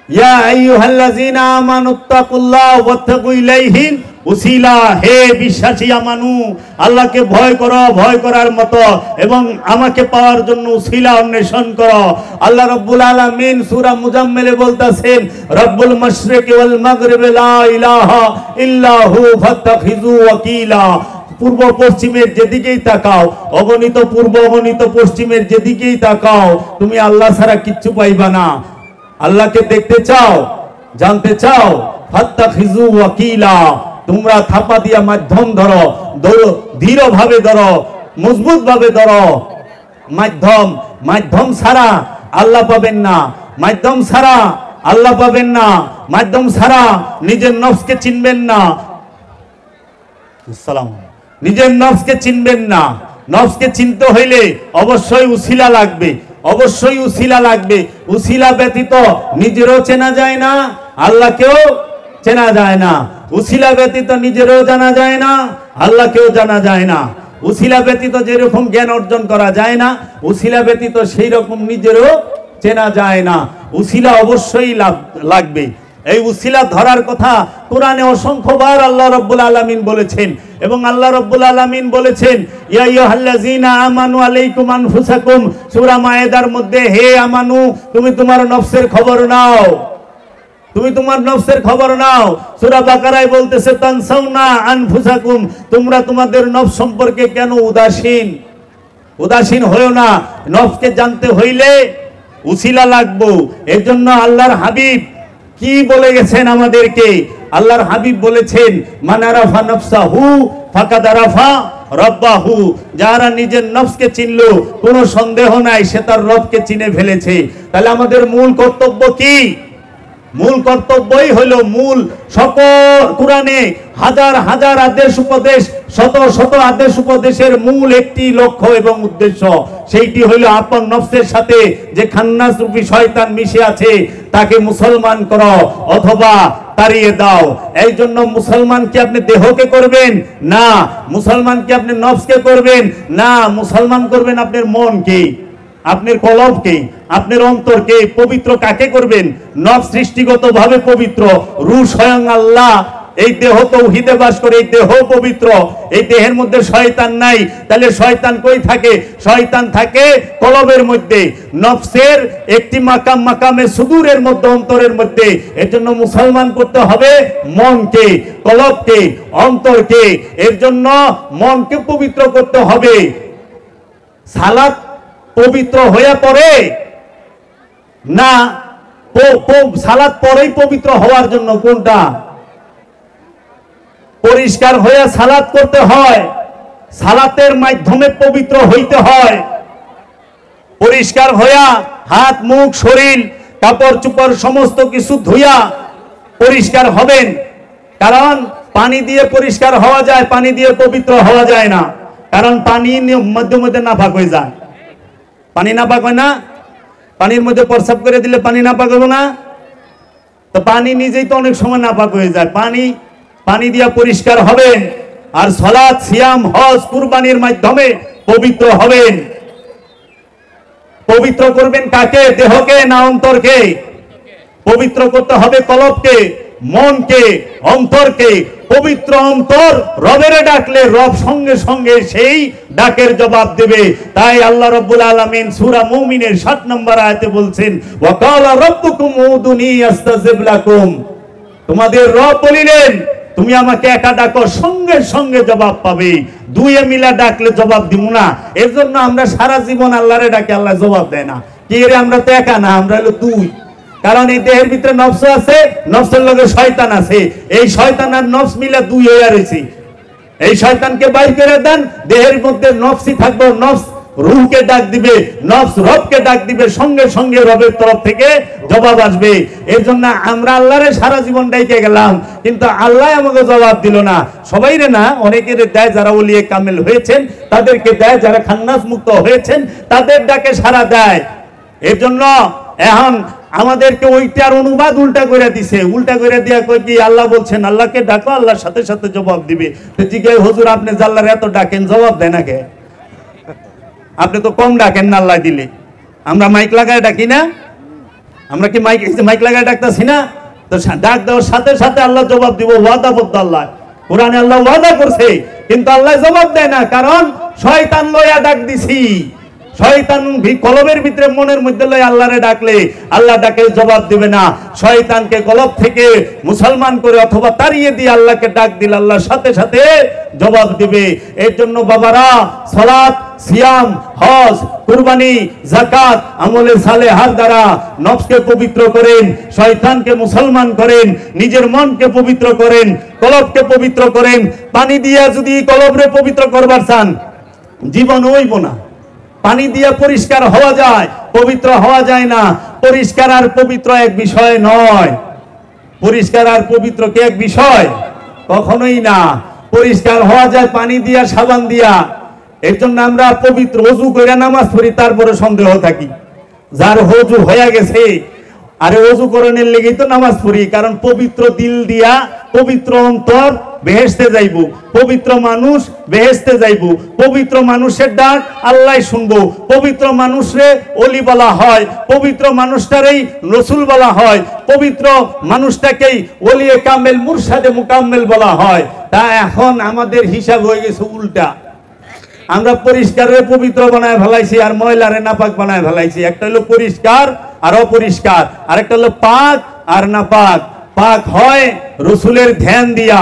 ইয়া আইয়ুহাল্লাযীনা আমানুত্তাকুল্লাহ ওয়াত্তাকু ইলাইহি উসিলা, হে বিশ্বাসী আমানু, আল্লাহকে ভয় করো ভয় করার মতো, এবং আমাকে পাওয়ার জন্য উসিলা অন্বেষণ করো। আল্লাহ রাব্বুল আলামিন সূরা মুজাম্মিলে বলতেছেন, রব্বুল মাশরিকি ওয়াল মাগরিবি লা ইলাহা ইল্লা হু ফাত্তাখিযু ওয়াকিলা। পূর্ব পশ্চিমের যেদিকেই তাকাও, অগণিত পূর্ব অগণিত পশ্চিমের যেদিকেই তাকাও, তুমি আল্লাহ ছাড়া কিচ্ছু পাইবা না। আল্লাহকে দেখতে চাও, জানতে চাও, ফাত্তাখিযু ওয়াকিলা, তোমরা থাপা দিয়া মাধ্যম ধরো, দৃঢ় ভাবে ধরো, মজবুত ভাবে ধরো। মাধ্যম ছাড়া আল্লাহ পাবেন না, মাধ্যম ছাড়া আল্লাহ পাবেন না, মাধ্যম ছাড়া নিজের নফসকে চিনবেন না। নিজের নফসকে চিনবেন না। নফসকে চিনতে হইলে অবশ্যই উসিলা লাগবে, অবশ্যই উসিলা লাগবে। উসিলা ব্যতীত নিজেরও চেনা যায় না, আল্লাহকেও চেনা যায় না। উসিলা ব্যতীত নিজেরও জানা যায় না, আল্লাহকেও জানা যায় না। উসিলা ব্যতীত যেরকম জ্ঞান অর্জন করা যায় না, উসিলা ব্যতীত সেই রকম নিজেরও চেনা যায় না। উসিলা অবশ্যই লাগবে। এই উসিলা ধরার কথা কোরআনে অসংখ্যবার আল্লাহ রাব্বুল আলামিন বলেছেন, এবং আল্লাহ রাব্বুল আলামিন বলেছেন, ইয়া আইয়ুহাল্লাযীনা আমানু আলাইকুম আনফুসাকুম, সূরা মায়েদার মধ্যে, হে আমানু, তুমি তোমার নফসের খবর নাও, তুমি তোমার নফসের খবর নাও। সূরা বাকারায় বলতেছে, তানসাউনা আনফুসাকুম, তোমরা তোমাদের নফস সম্পর্কে কেন উদাসীন হয়ো না। নফসকে জানতে হইলে উসিলা লাগবে। এর জন্য আল্লাহর হাবিব কি বলে গেছেন আমাদেরকে? আল্লাহর হাবিব বলেছেন, মান আরাফা নাফসাহু ফাকাদ আরাফা রব্বাহু, যারা নিজের নফসকে চিনলো, কোনো সন্দেহ নাই সে তার রবকে চিনে ফেলেছে। তাহলে আমাদের মূল কর্তব্য কি? মূল কর্তব্যই হলো, মূল সকল কোরআনে হাজার হাজার আদেশ উপদেশ, শত শত আদেশ উপদেশের মূল একটি লক্ষ্য এবং উদ্দেশ্য, সেইটি হলো আপন নফসের সাথে যে খান্নাস রূপী শয়তান মিশে আছে তাকে মুসলমান করো অথবা তাড়িয়ে দাও। এই জন্য মুসলমান কি আপনি দেহকে করবেন না, মুসলমান কি আপনি নফসকে করবেন না, মুসলমান করবেন আপনার মনকে, আপনার কলবকে, আপনার অন্তরকে। পবিত্র কাকে করবেন? নফস সৃষ্টিগতভাবে পবিত্র, রূহ স্বয়ং আল্লাহ এই দেহ তৌহিদে বাস করে, এই দেহ পবিত্র, এই দেহের মধ্যে শয়তান নাই। তাহলে শয়তান কই থাকে? শয়তান থাকে কলবের মধ্যে, নফসের একটি মাকামে সুদূরের মধ্যে, অন্তরের মধ্যে। এর জন্য মুসলমান করতে হবে মনকে, কলবকে, অন্তরকে। এর জন্য মনকে পবিত্র করতে হবে। সালাত পবিত্র হয়ে পড়ে না, সালাত পরেই পবিত্র হওয়ার জন্য কোনটা? পরিষ্কার হয়ে সালাত করতে হয়, সালাতের মাধ্যমে পবিত্র হইতে হয়। পরিষ্কার হইয়া হাত মুখ শরীর কাপড় চোপড় সমস্ত কিছু ধুইয়া পরিষ্কার হবেন। কারণ পানি দিয়ে পরিষ্কার হওয়া যায়, পানি দিয়ে পবিত্র হওয়া যায় না। কারণ পানি মধ্যে মধ্যে নাপাক হয়ে যায়। পানি নাপাক হয় না? পানির মধ্যে প্রস্রাব করে দিলে পানি নাপাক হবে না? তো পানি নিজেই তো অনেক সময় নাপাক হয়ে যায়। পানি দিয়ে পরিষ্কার হবেন। আর সালাত, সিয়াম, হজ, কুরবানির মাধ্যমে পবিত্র হবেন। পবিত্র করবেন কাকে? দেহকে না অন্তরকে? পবিত্র করতে হবে কলবকে, মনকে, অন্তরকে। পবিত্র অন্তর রবের ডাকলে রব সঙ্গে সঙ্গে সেই ডাকের জবাব দেবে। তাই আল্লাহ রাব্বুল আলামিন সূরা মুমিনের 7 নম্বর আয়াতে বলছেন, ওয়া ক্বালা রাব্বুকুম উদুনি আস্তাজিব লাকুম, তোমাদের রব বলিলেন তুমি আমাকে একা ডাকো, সঙ্গে সঙ্গে জবাব পাবে। দুইয়ে মিলা ডাকলে জবাব দিব না। এর জন্য আমরা সারা জীবন আল্লাহরে ডাকে, আল্লাহ জবাব দেয় না। কি রে, আমরা তো একা না, আমরা হলো দুই। কারণ এই দেহের ভিতরে নফস আছে, নফসের লগে শয়তান আছে। এই শয়তান আর নফস মিলা দুই হয়ে রয়েছে। এই শয়তানকে বাইর করে দেন, দেহের মধ্যে নফসই থাকবো, নফস রূহকে ডাক দিবে, নফস রবকে ডাক দিবে, সঙ্গে সঙ্গে রবের তরফ থেকে জবাব আসবে। এর জন্য আমরা আল্লাহরে সারা জীবন ডাইকে গেলাম, কিন্তু আল্লাহ আমাকে জবাব দিল না। সবাই রে না, অনেকের দেয় যারা ওলিয়ে কামেল হয়েছেন, তাদেরকে দেয়, যারা খান্নাস মুক্ত হয়েছেন তাদের ডাকে সারা দেয়। এর জন্য এখন আমাদেরকে ওইটার অনুবাদ উল্টা করে দিছে, উল্টা করে দিয়া কই কি আল্লাহ বলছেন আল্লাহকে ডাকো, আল্লাহর সাথে সাথে জবাব দিবে। তো জিজ্ঞাসা, হুজুর আপনি আল্লাহর এত ডাকেন, জবাব দেয় না কে? আপনি তো কম ডাকেন না আল্লাহ দিলে। আমরা মাইক লাগায় ডাকি না? আমরা কি মাইক লাগায় ডাকতেছি না? তো ডাক দেওয়ার সাথে সাথে আল্লাহ জবাব দিব, ওয়াদাবদ্ধ আল্লাহ। কোরআনে আল্লাহ ওয়াদা করছে, কিন্তু আল্লাহ জবাব দেয় না, কারণ শয়তান লইয়া ডাক দিছি। শয়তান কলবের ভিতরে মনের মধ্যে লই আল্লাহরে ডাকলে আল্লাহ ডাকে জবাব দিবে না। শয়তানকে কলব থেকে মুসলমান করে অথবা তাড়িয়ে দিয়ে আল্লাহকে ডাক দিলে আল্লাহর সাথে সাথে জবাব দিবে। এর জন্য বাবারা, সালাত, সিয়াম, হজ, কুরবানি, যাকাত, আমলে সালেহার দ্বারা নফসকে পবিত্র করেন, শয়তানকে মুসলমান করেন, নিজের মনকে পবিত্র করেন, কলবকে পবিত্র করেন। পানি দিয়া যদি কলবরে পবিত্র করবার চান, জীবন হইব না। পানি দিয়ে পরিষ্কার হওয়া যায়, পবিত্র হওয়া যায় না। পরিষ্কার আর পবিত্র এক বিষয় নয়। পরিষ্কার আর পবিত্র কি এক বিষয়? কখনোই না। পরিষ্কার হওয়া যায় পানি দিয়া, সাবান দিয়া। এর জন্য আমরা পবিত্র ওযু করে নামাজ পড়ি, তারপরে সন্দেহ থাকি। যার ওযু হয়ে গেছে, আরে ওযু করণের লেগেই তো নামাজ পড়ি, কারণ পবিত্র দিল দিয়া, পবিত্র অন্তর বেহেশতে যাইব, পবিত্র মানুষ বেহেশতে যাইব। পবিত্র মানুষের ডাক আল্লাহ শুনবো। পবিত্র মানুষরে ওলি বলা হয়, পবিত্র মানুষটারই রসুল বলা হয়, পবিত্র মানুষটাকেই ওলিয়ে কামেল, মুরশাদে মুকাম্মেল বলা হয়। তা এখন আমাদের হিসাব হয়ে গেছে উল্টা। আমরা পরিষ্কারে পবিত্র বানায় ফেলাইছি, আর ময়লারে নাপাক বানায় ফেলাইছি। একটা হলো পরিষ্কার আর অপরিষ্কার, আর একটা হলো পাক আর নাপাক। পাক হয় রসুলের ধ্যান দিয়া,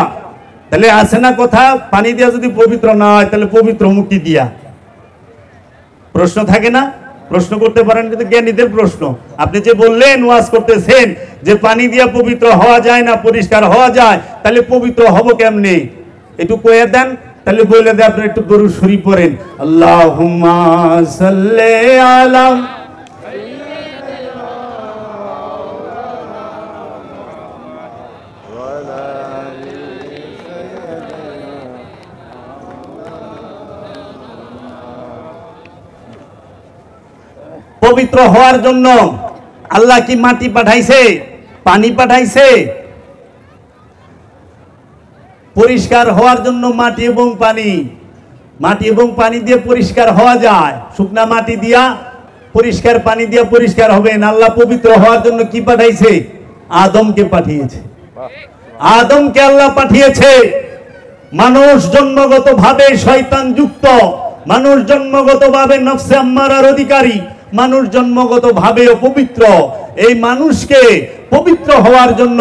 তাহলে আছে না কথা, পানি দিয়া যদি পবিত্র না হয় তাহলে পবিত্র মুক্তি দিয়া। প্রশ্ন থাকে না? প্রশ্ন করতে পারেন, কিন্তু জ্ঞানীদের প্রশ্ন। আপনি যে বললেন, ওয়াজ করতেছেন যে পানি দিয়া পবিত্র হওয়া যায় না, পরিষ্কার হওয়া যায়, তাহলে পবিত্র হব কেমনে একটু কয়ে দেন। তাহলে বলে দেন, আপনি একটু দরুদ শরীফ পড়েন, আল্লাহুম্মা সাল্লি আলা। পবিত্র হওয়ার জন্য আল্লাহ কি মাটি পাঠাইছে, পানি পাঠাইছে? পরিষ্কার হওয়ার জন্য মাটি এবং পানি, মাটি এবং পানি দিয়ে পরিষ্কার হওয়া যায়। শুকনা মাটি দিয়া পরিষ্কার পানি দিয়ে পরিষ্কার হবেন। আল্লাহ পবিত্র হওয়ার জন্য কি পাঠাইছে? আদমকে পাঠিয়েছে। আদমকে আল্লাহ পাঠিয়েছে। মানুষ জন্মগত ভাবে শয়তান যুক্ত, মানুষ জন্মগত ভাবে নফসে আম্মারার অধিকারী, মানুষ জন্মগত ভাবে অপবিত্র। এই মানুষকে পবিত্র হওয়ার জন্য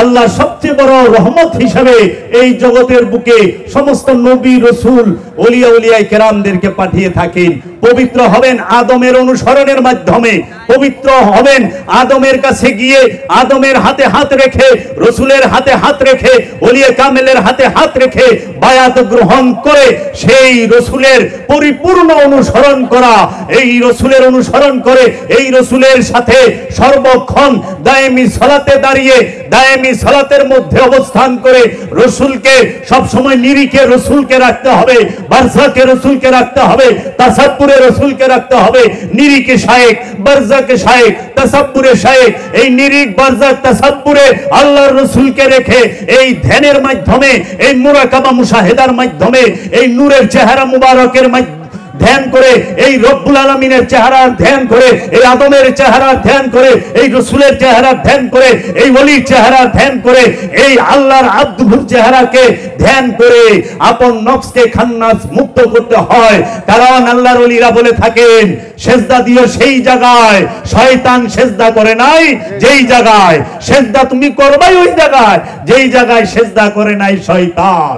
আল্লাহ সবচেয়ে বড় রহমত হিসেবে এই জগতের বুকে সমস্ত নবী, রসুল, ওলিয়া উলিয়ায়ে কেরামদেরকে পাঠিয়ে থাকেন। পবিত্র হবেন আদমের অনুসরণের মাধ্যমে, পবিত্র হবেন আদমের কাছে গিয়ে, আদমের হাতে হাত রেখে, রসুলের হাতে হাত রেখে, ওলিয়া কামেলের হাতে হাত রেখে বায়াত গ্রহণ করে সেই রসুলের পরিপূর্ণ অনুসরণ করা। এই রসুলের অনুসরণ করে, এই রসুলের সাথে সর্বক্ষণ দায়েমি সালাতে দাঁড়িয়ে, দায়েমি সালাতের মধ্যে অবস্থান করে রসুলকে সবসময় নিরিখে রসুলকে রাখতে হবে, বারজাকে রসুলকে রাখতে হবে, তাসাব্বুরে রসুলকে রাখতে হবে। নিরিখে শায়েক, বারজাকে শায়েক, তাসাব্বুরে শায়েক। এই নিরিখ, বারজাক, তাসাব্বুরে আল্লাহর রসুলকে রেখে এই ধ্যানের মাধ্যমে, এই মুরাকাবা মুশাহেদার মাধ্যমে, এই নূরের চেহারা মুবারকের মাধ্যমে ধ্যান করে, এই রব্বুল আলামিনের চেহারার ধ্যান করে, এই আদমের চেহারার ধ্যান করে, এই রসুলের চেহারার ধ্যান করে, এই ওলির চেহারার ধ্যান করে, এই আল্লাহর আব্দুর চেহারাকে ধ্যান করে আপন নফসকে খান্নাস মুক্ত করতে হয়। কারণ আল্লাহর ওলিরা বলে থাকেন, সেজদা দিও সেই জায়গায় শয়তান সেজদা করে নাই যেই জায়গায়, সেজদা তুমি করবাই ওই জায়গায় যেই জায়গায় সেজদা করে নাই শয়তান।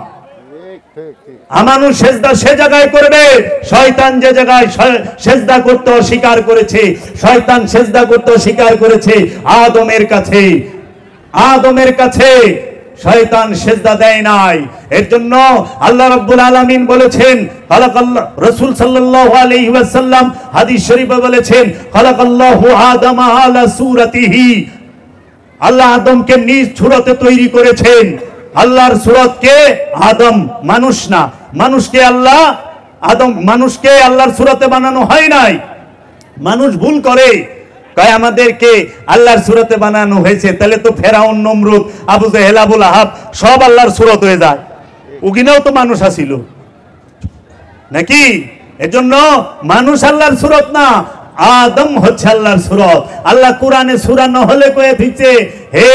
মানুষ সেজদা সে জায়গায় করবে, শয়তান যে জায়গায় সেজদা করতে অস্বীকার করেছে, শয়তান সেজদা করতে অস্বীকার করেছে আদমের কাছে। আদমের কাছে শয়তান সিজদা দেয় নাই। এর জন্য আল্লাহ রাব্বুল আলামিন বলেছেন, খালাকাল্লাহ, রাসূল সাল্লাল্লাহু আলাইহি ওয়াসাল্লাম হাদিস শরীফে বলেছেন, খালাকাল্লাহু আদামা আলা সূরাতিহি, আল্লাহ আদমকে নিজ সূরতে তৈরি করেছেন। আল্লাহর সূরতকে আদম, মানুষ না, মানুষকে আল্লাহ মানুষকে আল্লাহর সূরতে বানানো হয় নাই। মানুষ ভুল করে, কয় আমাদেরকে আল্লাহর সূরতে বানানো হয়েছে, তাহলে তো ফেরাউন, নমরুদ, আবু জেহেল, আবুল আহাব সব আল্লাহর সূরত হয়ে যায়। ওগিনাও তো মানুষ আছিল নাকি? এজন্য মানুষ আল্লাহর সূরত না, আদম হচ্ছে আল্লাহর সূরত। আল্লাহ কোরআনে সূরা নহলে কয়ে দিচ্ছে, হে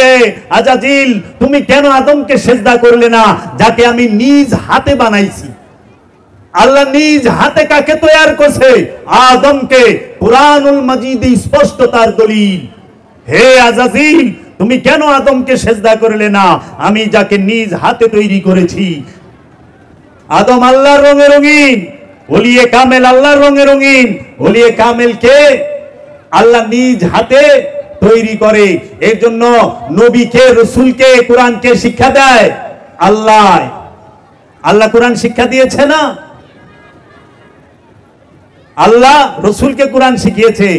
আজাজিল, তুমি কেন আদমকে সিজদা করলে না, যাকে আমি নিজ হাতে বানাইছি। আল্লাহ নিজ হাতে কাকে তৈরি করছে? আদমকে। কুরআনুল মাজিদে স্পষ্ট তার দলিল। হে আজাজিল, তুমি কেন আদমকে সিজদা করলে না, আমি যাকে নিজ হাতে তৈরি করেছি। আদম আল্লাহর রঙে রঙিন, ওলিয়ে কামেল আল্লাহর রঙে রঙিন। ওলিয়ে কামেলকে আল্লাহ নিজ হাতে তৈরি করে। এর জন্য নবীকে, রসুলকে, কোরআনকে শিক্ষা দেয় আল্লাহ। আল্লাহ কোরআন শিক্ষা দিয়েছে না? আল্লাহ রসুলকে কোরআন শিখিয়েছে।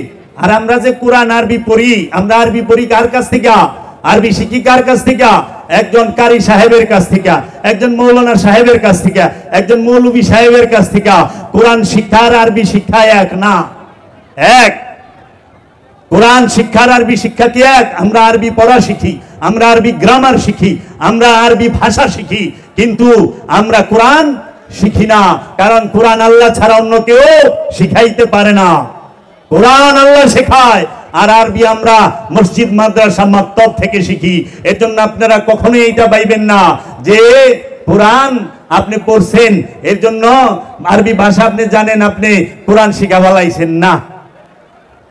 আর আমরা যে কোরআন আরবি পড়ি, আমরা আরবি পড়ি কার কাছ থেকে? আরবি শিখি কার কাছ থেকে? একজন কারি সাহেবের কাছ থেকে, একজন মৌলানা সাহেবের কাছ থেকে, একজন মৌলভী সাহেবের কাছ থেকে। কোরআন শিক্ষা আর আরবি শিক্ষা এক না। এক কোরআন শিক্ষার আরবি শিক্ষা কি এক? আমরা আরবি পড়া শিখি, আমরা আরবি গ্রামার শিখি, আমরা আরবি ভাষা শিখি, কিন্তু আমরা কোরআন শিখি না। কারণ কোরআন আল্লাহ ছাড়া অন্য কেউ শিখাইতে পারে না। কোরআন আল্লাহ শেখায়, আর আরবি আমরা মসজিদ, মাদ্রাসা, মাকতব থেকে শিখি। এর জন্য আপনারা কখনোই এইটা পাইবেন না যে কোরআন আপনি পড়ছেন, এর জন্য আরবি ভাষা আপনি জানেন, আপনি কোরআন শিখা বলাইছেন না।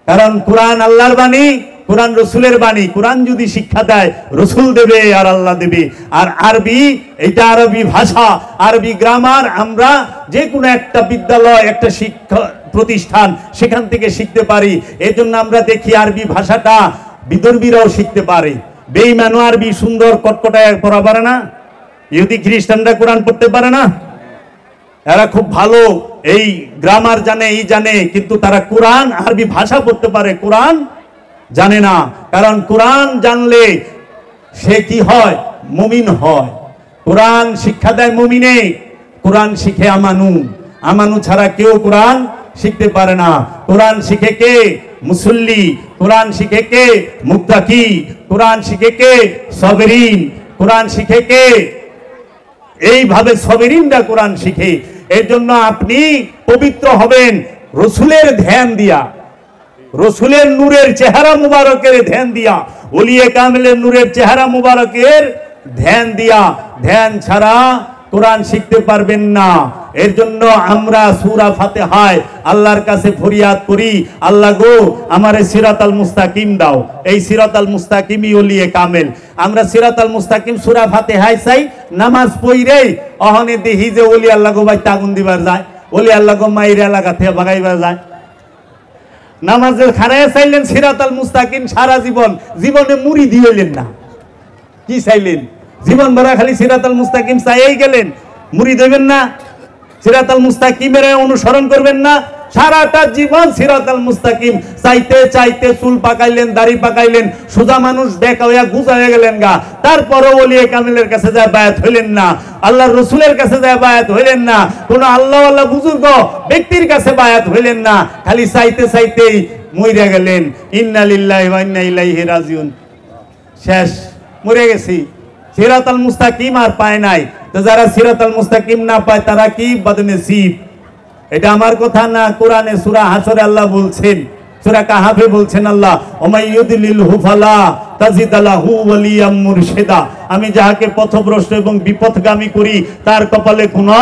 কারণ কোরআন আল্লাহর বাণী, কোরআন রসুলের বাণী। কোরআন যদি শিক্ষা দেয়, রসুল দেবে আর আল্লাহ দেবে। আর আরবি, এটা আরবি ভাষা, আরবি গ্রামার আমরা যে কোনো একটা বিদ্যালয়, একটা শিক্ষা প্রতিষ্ঠান, সেখান থেকে শিখতে পারি। এই জন্য আমরা দেখি আরবি ভাষাটা বিদর্মীরাও শিখতে পারে। বেঈমানও আরবি সুন্দর কটকটায় পড়া পারে না। ইহুদি খ্রিস্টানরা কোরআন পড়তে পারে না। এরা খুব ভালো এই গ্রামার জানে, এই জানে, কিন্তু তারা কোরআন আরবি ভাষা পড়তে পারে, কোরআন জানে না। কারণ কোরআন জানলে সে কি হয়? মুমিন হয়। কোরআন শিক্ষা দেয় মুমিনে। কোরআন শিখে আমানু, আমানু ছাড়া কেউ কোরআন শিখতে পারে না। কোরআন শিখে কে? মুসল্লি। কোরআন শিখে কে? মুত্তাকি। কোরআন শিখে কে? সাবিরিন। কোরআন শিখে কে? এইভাবে সাবিরিনরা কোরআন শিখে। এর জন্য আপনি পবিত্র হবেন রসুলের ধ্যান দিয়া, রসুলের নূরের চেহারা মুবারকের ধ্যান দিয়া, ওলিয়ে কামেলের নূরের চেহারা মুবারকের ধ্যান দিয়া। ধ্যান ছাড়া কোরআন শিখতে পারবেন না। এর জন্য আমরা সূরা ফাতিহায় আল্লাহর কাছে ফরিয়াদ করি, আল্লাহ গো আমারে সিরাতাল মুস্তাকিম দাও। এই সিরাতাল মুস্তাকিমই ওলিয়ে কামেল। আমরা সিরাতাল মুস্তাকিম সূরা ফাতিহায় চাই, নামাজ পড়িরেই অহনে দেখি যে ওলি আল্লাহ গো ভাই আগুন দিবার যায়, ওলি আল্লাহ গো মাইর এলাকা থেকে ভাগাইবার যায়। নামাজে খাড়ায় চাইলেন সিরাতাল মুস্তাকিম সারা জীবন, জীবনে মুড়ি দিলেন না। কি চাইলেন? জীবন ভরা খালি সিরাতাল মুস্তাকিম চাইই গেলেন, মুড়ি দেবেন না, সিরাতাল মুস্তাকিমের অনুসরণ করবেন না। সারাটা জীবন সিরাতাল মুস্তাকিম চাইতে চাইতে চুল পাকাইলেন, দাড়ি পাকাইলেন, সোজা মানুষ বেকা হইয়া গুজা হয়ে গেলেন গা। তারপরও ওলিয়ে কামিলের কাছে যায় বায়াত হইলেন না, আল্লাহর রসুলের কাছে যায় বায়াত হইলেন না, কোন আল্লাহ আল্লাহ বুজুর্গ ব্যক্তির কাছে বায়াত হইলেন না। খালি চাইতে চাইতেই মইরা গেলেন। ইন্না লিল্লাহি ওয়া ইন্না ইলাইহি রাজিউন। শেষ, মরে গেছি। সিরাতাল মুস্তাকিম আর পায় নাই। তো যারা সিরাতাল মুস্তাকিম না পায় তারা কি বদনসিব। এটা আমার কথা না, কোরআনে সূরা হাসরে আল্লাহ বলছেন, সূরা কাহাফে বলছেন আল্লাহ, ওমাইয়ুদলিলহু ফালা তাজিদ লাহু ওয়ালিয়াম মুরশিদা। আমি যাহাকে পথভ্রষ্ট এবং বিপথগামী করি তার কপালে কোনো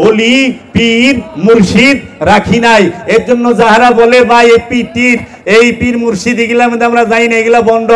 ওলি, পীর, মুর্শিদ রাখি নাই। এর জন্য যাহারা বলে ভাই এই পীর, এই পীর মুর্শিদ এগুলা মধ্যে আমরা যাই না, এগুলা বন্ড,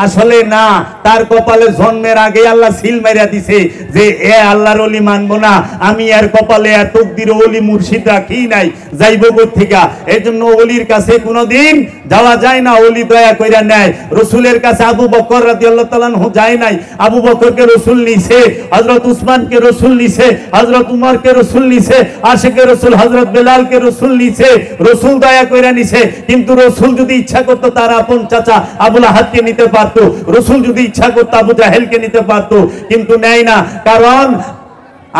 আসলে না, তার কপালে জন্মের আগে আল্লাহ সিল মারিয়া দিছে যে এ আল্লাহর ওলি মানবো না, আমি এর কপালে এর তকদির ওলি মুর্শিদ রাখি নাই, যাইব কোথেকে? এই জন্য ওলির কাছে কোনোদিন যাওয়া যায় না, ওলি দয়া কইরা নেয়। রসুলের কাছে আবু বকর রাদিয়াল্লাহু তাআলা আনহু যায় নাই, আবু বকরকে রসুল নিছে, হযরত উসমানকে রসুল নিছে, হযরত উমরকে রসুল নিছে, আশিকে রসুল হযরত বেলালকে রসুল নিছে, রসুল দয়া কইরা নিছে। কিন্তু রসুল যদি ইচ্ছা করতো তার আপন চাচা আবু লাহাবকে নিতে পারতো, রসুল যদি ইচ্ছা করতো আবু জাহেলকে নিতে পারতো, কিন্তু নেয় না। কারণ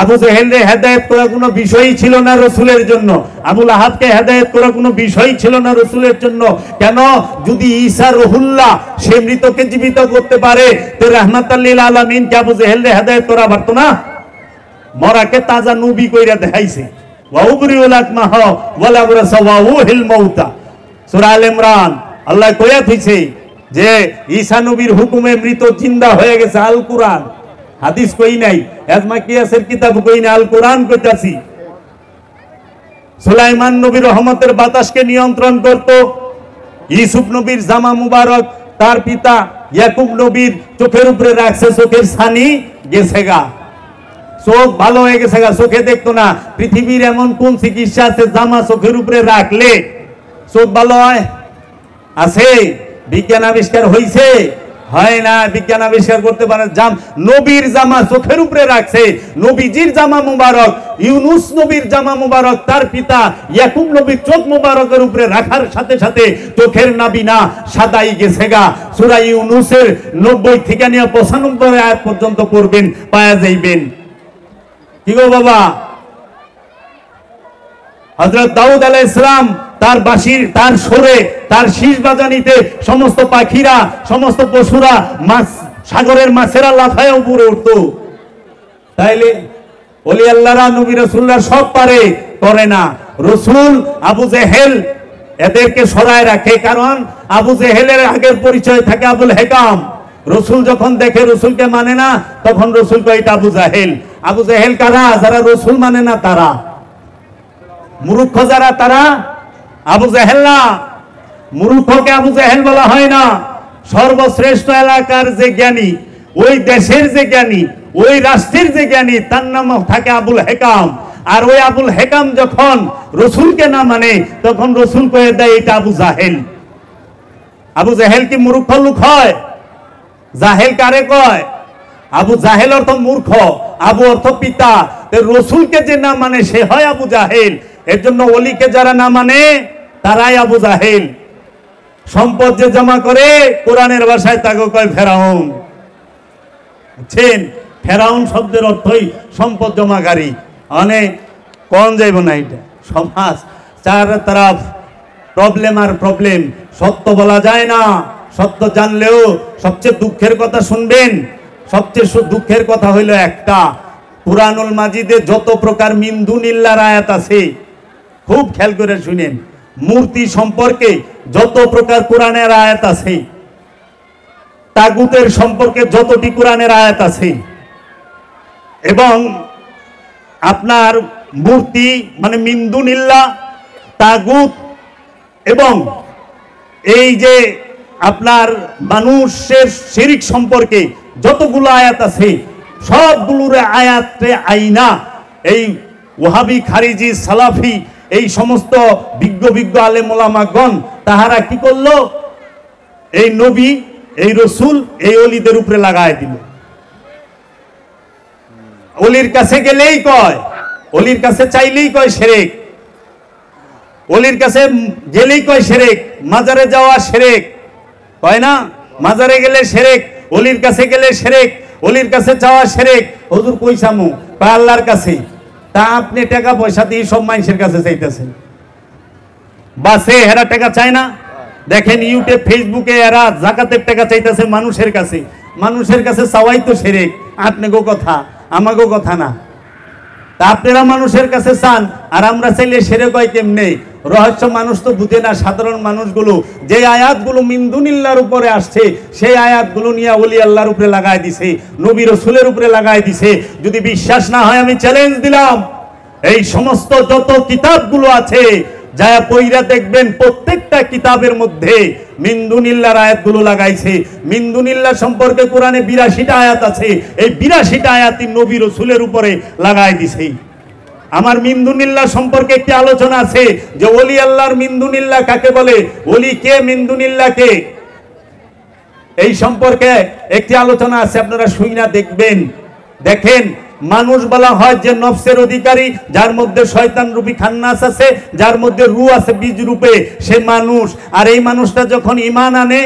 আবু জাহেলকে হেদায়েত করা কোনো বিষয়ই ছিল না রসুলের জন্য, আবু লাহাবকে হেদায়েত করা কোনো বিষয়ই ছিল না রসুলের জন্য। কেন? যদি ঈসা রুহুল্লাহ সে মৃতকে জীবিত করতে পারে, তো রাহমাতাল লিল আলামিনকে আবু জাহেলকে হেদায়েত করা পারতো না? মরাকে তাজা নবী কইরা দেখাইছে, ওয়া উবরিউল আকমাহ ওয়া লা বুরাসা ওয়া উহিল মাউতা। সূরা আল ইমরান আল্লাহ কইয়া দিয়েছে যে ঈসা নবীর হুকুমে মৃত জিন্দা হয়ে গেছে। আল কুরআন, হাদিস কই নাই, আজমা কিয়াসের কিতাব কই না, আল কুরআন কইতাছি। সুলাইমান নবী রহমতের বাতাসকে নিয়ন্ত্রণ করত। ইউসুফ নবীর জামা মুবারক তার পিতা ইয়াকুব নবীর চোখের উপরে রাখছে, চোখের ছানি গেছে গা, চোখ ভালো হয়ে গেছে গা, চোখে দেখতো না। পৃথিবীর এমন কোন চিকিৎসা আছে জামা চোখের উপরে রাখলে চোখ ভালো হয়? আছে? বিজ্ঞান আবিষ্কার হইছে? হয় না। বিজ্ঞান আবিষ্কার করতে পারে। নবীর জামা চোখের উপরে রাখছে, নবীজির জামা মুবারক, ইউনুস নবীর জামা মুবারক তার পিতা ইয়াকুব নবীর চোখ মুবারকের উপরে রাখার সাথে সাথে চোখের নাবিনা সাদাই গেছে গা। সূরা ইউনুসের 90 থেকে নিয়ে 95 আয়াত পর্যন্ত পড়বেন, পাওয়া যাইবেন। কি গো বাবা? হযরত দাউদ আলাইহিস সালাম তার বাঁশির, তার সুরে, তার শীষ বাজানিতে সমস্ত পাখিরা, সমস্ত পশুরা, মাছ, সাগরের মাছেরা লাফায় উপরে উঠতো। তাইলে ওলি আল্লাহরা, নবী রাসূলরা সব পারে, করে না। রসুল আবু জেহেল এদেরকে সরায় রাখে, কারণ আবু জেহেলের আগের পরিচয় থাকে আবুল হেকাম। রসুল যখন দেখে রসুলকে মানে না, তখন রসুল কয় এটা আবু জাহেল। আবু জাহেল কারা? যারা রসুল মানে না তারা। মূর্খ যারা তারা আবু জাহেল না। মূর্খকে আবু জাহেল বলা হয় না। সর্বশ্রেষ্ঠ এলাকার যে জ্ঞানী, ওই দেশের যে জ্ঞানী, ওই রাষ্ট্রের যে জ্ঞানী, তার নাম থাকে আবুল হেকাম। আর ওই আবুল হেকাম যখন রসুলকে না মানে, তখন রসুল কয়ে দেয় এটা আবু জাহেল। আবু জাহেল কি মূর্খ লোক হয়? জাহেল কারে কয়? আবু জাহেল অর্থ মূর্খ, আবু অর্থ পিতা। রসুলকে যে না মানে সে হয় আবু জাহেল। এর জন্য ওলিকে যারা না মানে তারাই আবু জাহেল। সম্পদ যে জমা করে, কোরআনের ভাষায় তাকে কয় ফেরাউন। বুঝছেন? ফেরাউন শব্দের অর্থই সম্পদ জমাকারী। অনেক কোন যাইব না, এটা সমাজ চার তরফ প্রবলেম আর প্রবলেম। সত্য বলা যায় না, সত্য জানলেও সবচেয়ে দুঃখের কথা শুনবেন। সবচেয়ে দুঃখের কথা হইল একটা, কুরআনুল মাজিদে যত প্রকার মিন দুনিল্লাহর আয়াত আছে, খুব খেয়াল করে শুনেন। মূর্তি সম্পর্কে যত প্রকার কোরআনের আয়াত আছে, তাগুতের সম্পর্কে যতটি কোরআনের আয়াত আছে, এবং আপনার মূর্তি মানে মিন দুনিল্লাহ, তাগুত, এবং এই যে আপনার মানুষের শিরিক সম্পর্কে যতগুলো আয়াত আছে, সবগুলোর আয়াতে আইনা এই ওয়াহাবি, খারিজি, সালাফি, এই সমস্ত বিজ্ঞ আলেম ওলামাগণ তাহারা কি করলো? এই নবী, এই রসুল, এই অলিদের উপরে লাগায় দিল। অলির কাছে গেলেই কয়, অলির কাছে চাইলেই কয় শিরক, অলির কাছে গেলেই কয় শিরক। মাজারে যাওয়া শিরক, কয় না? মাজারে গেলে শিরক, অলির কাছে গেলে শিরক, অলির কাছে যাওয়া শিরক। হুজুর কই সামু? কয় আল্লাহর কাছে। তা আপনি টাকা পয়সা দিয়ে সব মানুষের কাছে চাইতেছেন। বাসে এরা টাকা চায় না? দেখেন ইউটিউব, ফেসবুকে এরা যাকাতের টাকা চাইতেছে মানুষের কাছে। মানুষের কাছে চাওয়াই তো শিরক। আপনাকেও কথা, আমাকেও কথা না। তা আপনারা মানুষের কাছে চান, আর আমরা চাইলে শিরক হয় কেমনে? রহস্য মানুষ তো বুঝে না। সাধারণ মানুষগুলো যে আয়াতগুলো মিন দুনিল্লাহর উপরে আসছে, সেই আয়াতগুলো নিয়ে ওলি আল্লাহর উপরে লাগাই দিছে, নবী রাসূলের উপরে লাগাই দিছে। যদি বিশ্বাস না হয়, আমি চ্যালেঞ্জ দিলাম, এই সমস্ত যত কিতাবগুলো আছে, যায় পইরা দেখবেন প্রত্যেকটা কিতাবের মধ্যে মিনদুনিল্লাহর আয়াতগুলো লাগাইছে। মিনদুনিল্লাহ সম্পর্কে কোরআনে 82টা আয়াত আছে, এই 82টা আয়াতই নবী রাসূলের উপরে লাগাই দিছে। আমার মিনদুনিল্লাহ সম্পর্কে একটি আলোচনা আছে যে ওলি আল্লাহর মিনদুনিল্লাহ কাকে বলে, ওলি কে, মিনদুনিল্লাহ কে, এই সম্পর্কে একটি আলোচনা আছে, আপনারা শুইনা দেখবেন। দেখেন, মানুষ বলা হয় যে নফসের অধিকারী, যার মধ্যে শয়তান রূপী খান্নাস আছে, যার মধ্যে রূহ আছে বীজ রূপে, সে মানুষ। আর এই মানুষটা যখন ঈমান আনে,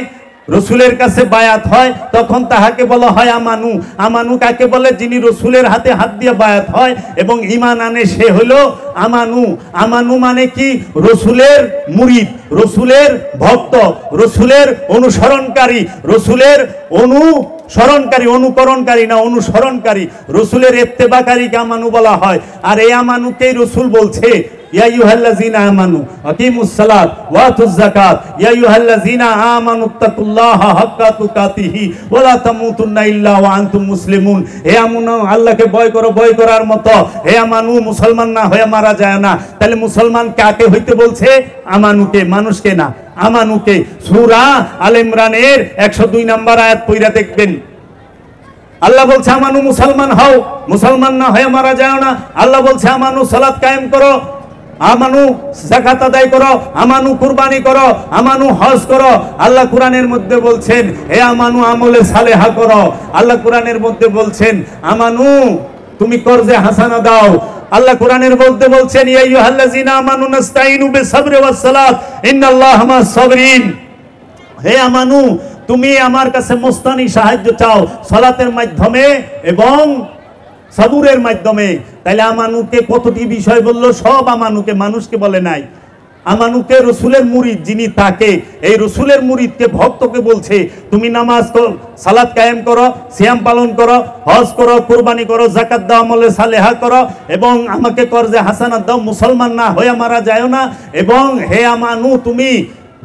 রসুলের কাছে বায়াত হয়, তখন তাহাকে বলা হয় আমানু। আমানু কাকে বলে? যিনি রসুলের হাতে হাত দিয়ে বায়াত হয় এবং ঈমান আনে, সে হলো আমানু। আমানু মানে কি? রসুলের মুরিদ, রসুলের ভক্ত, রসুলের অনুসরণকারী, রসুলের অনুসরণকারী, অনুকরণকারী না, অনুসরণকারী, রসুলের ইত্তেবাকারীকে আমানু বলা হয়। আর এই আমানুকেই রসুল বলছে ইয়া আইয়ুহাল্লাযীনা আমানু আকিমুস সালাত ওয়া আতুজ যাকাত ইয়া আইয়ুহাল্লাযীনা আমানুত্তাকুল্লাহা হাক্কা তুকাতিহি ওয়া লা তামুতুন্না ইল্লা ওয়া আনতুম মুসলিমুন। হে আমানু, আল্লাহকে ভয় করো, ভয় করার মতো। হে আমানু, মুসলমান না হয়ে মারা যায় না। তাহলে মুসলমান কাকে হইতে বলছে? আমানুকে, মানুষকে না, আমানুকে। সূরা আল ইমরানের 102 নম্বর আয়াত পড়া দেখবেন, আল্লাহ বলছে আমানু, মুসলমান হও, মুসলমান না হয়ে মারা যায় না। আল্লাহ বলছে আমানু, সালাত কায়েম করো, আমানু যাকাত আদায় করো, আমানু কুরবানি করো, আমানু হজ করো। আল্লাহ কোরআনের মধ্যে বলছেন হে আমানু, আমলে সালেহা করো। আল্লাহ কোরআনের মধ্যে বলছেন আমানু, তুমি কর্জে হাসানা দাও। আল্লাহ কোরআনের মধ্যে বলছেন ইয়া আইয়ুহাল্লাযীনা আমানু নাস্তাইনু বিস-সাবরি ওয়াস-সালাত ইন্নাল্লাহা মা'আস-সাবিরিন। হে আমানু, তুমি আমার কাছে মুস্তানি সাহায্য চাও সালাতের মাধ্যমে এবং সবুরের মাধ্যমে। তাইলে আমানুকে কতটি বিষয় বললো? সব আমানুকে, মানুষকে বলে নাই। আমানুকে রসুলের মুরিদ যিনি, তাকে, এই রসুলের মুরিদকে, ভক্তকে বলছে তুমি নামাজ করো, সালাত কায়েম করো, সিয়াম পালন করো, হজ করো, কুরবানি করো, যাকাত দাও, আমলে সালেহা করো এবং আমাকে কর্জে হাসানাত দাও, মুসলমান না হয়ে মারা যায় না। এবং হে আমানু, তুমি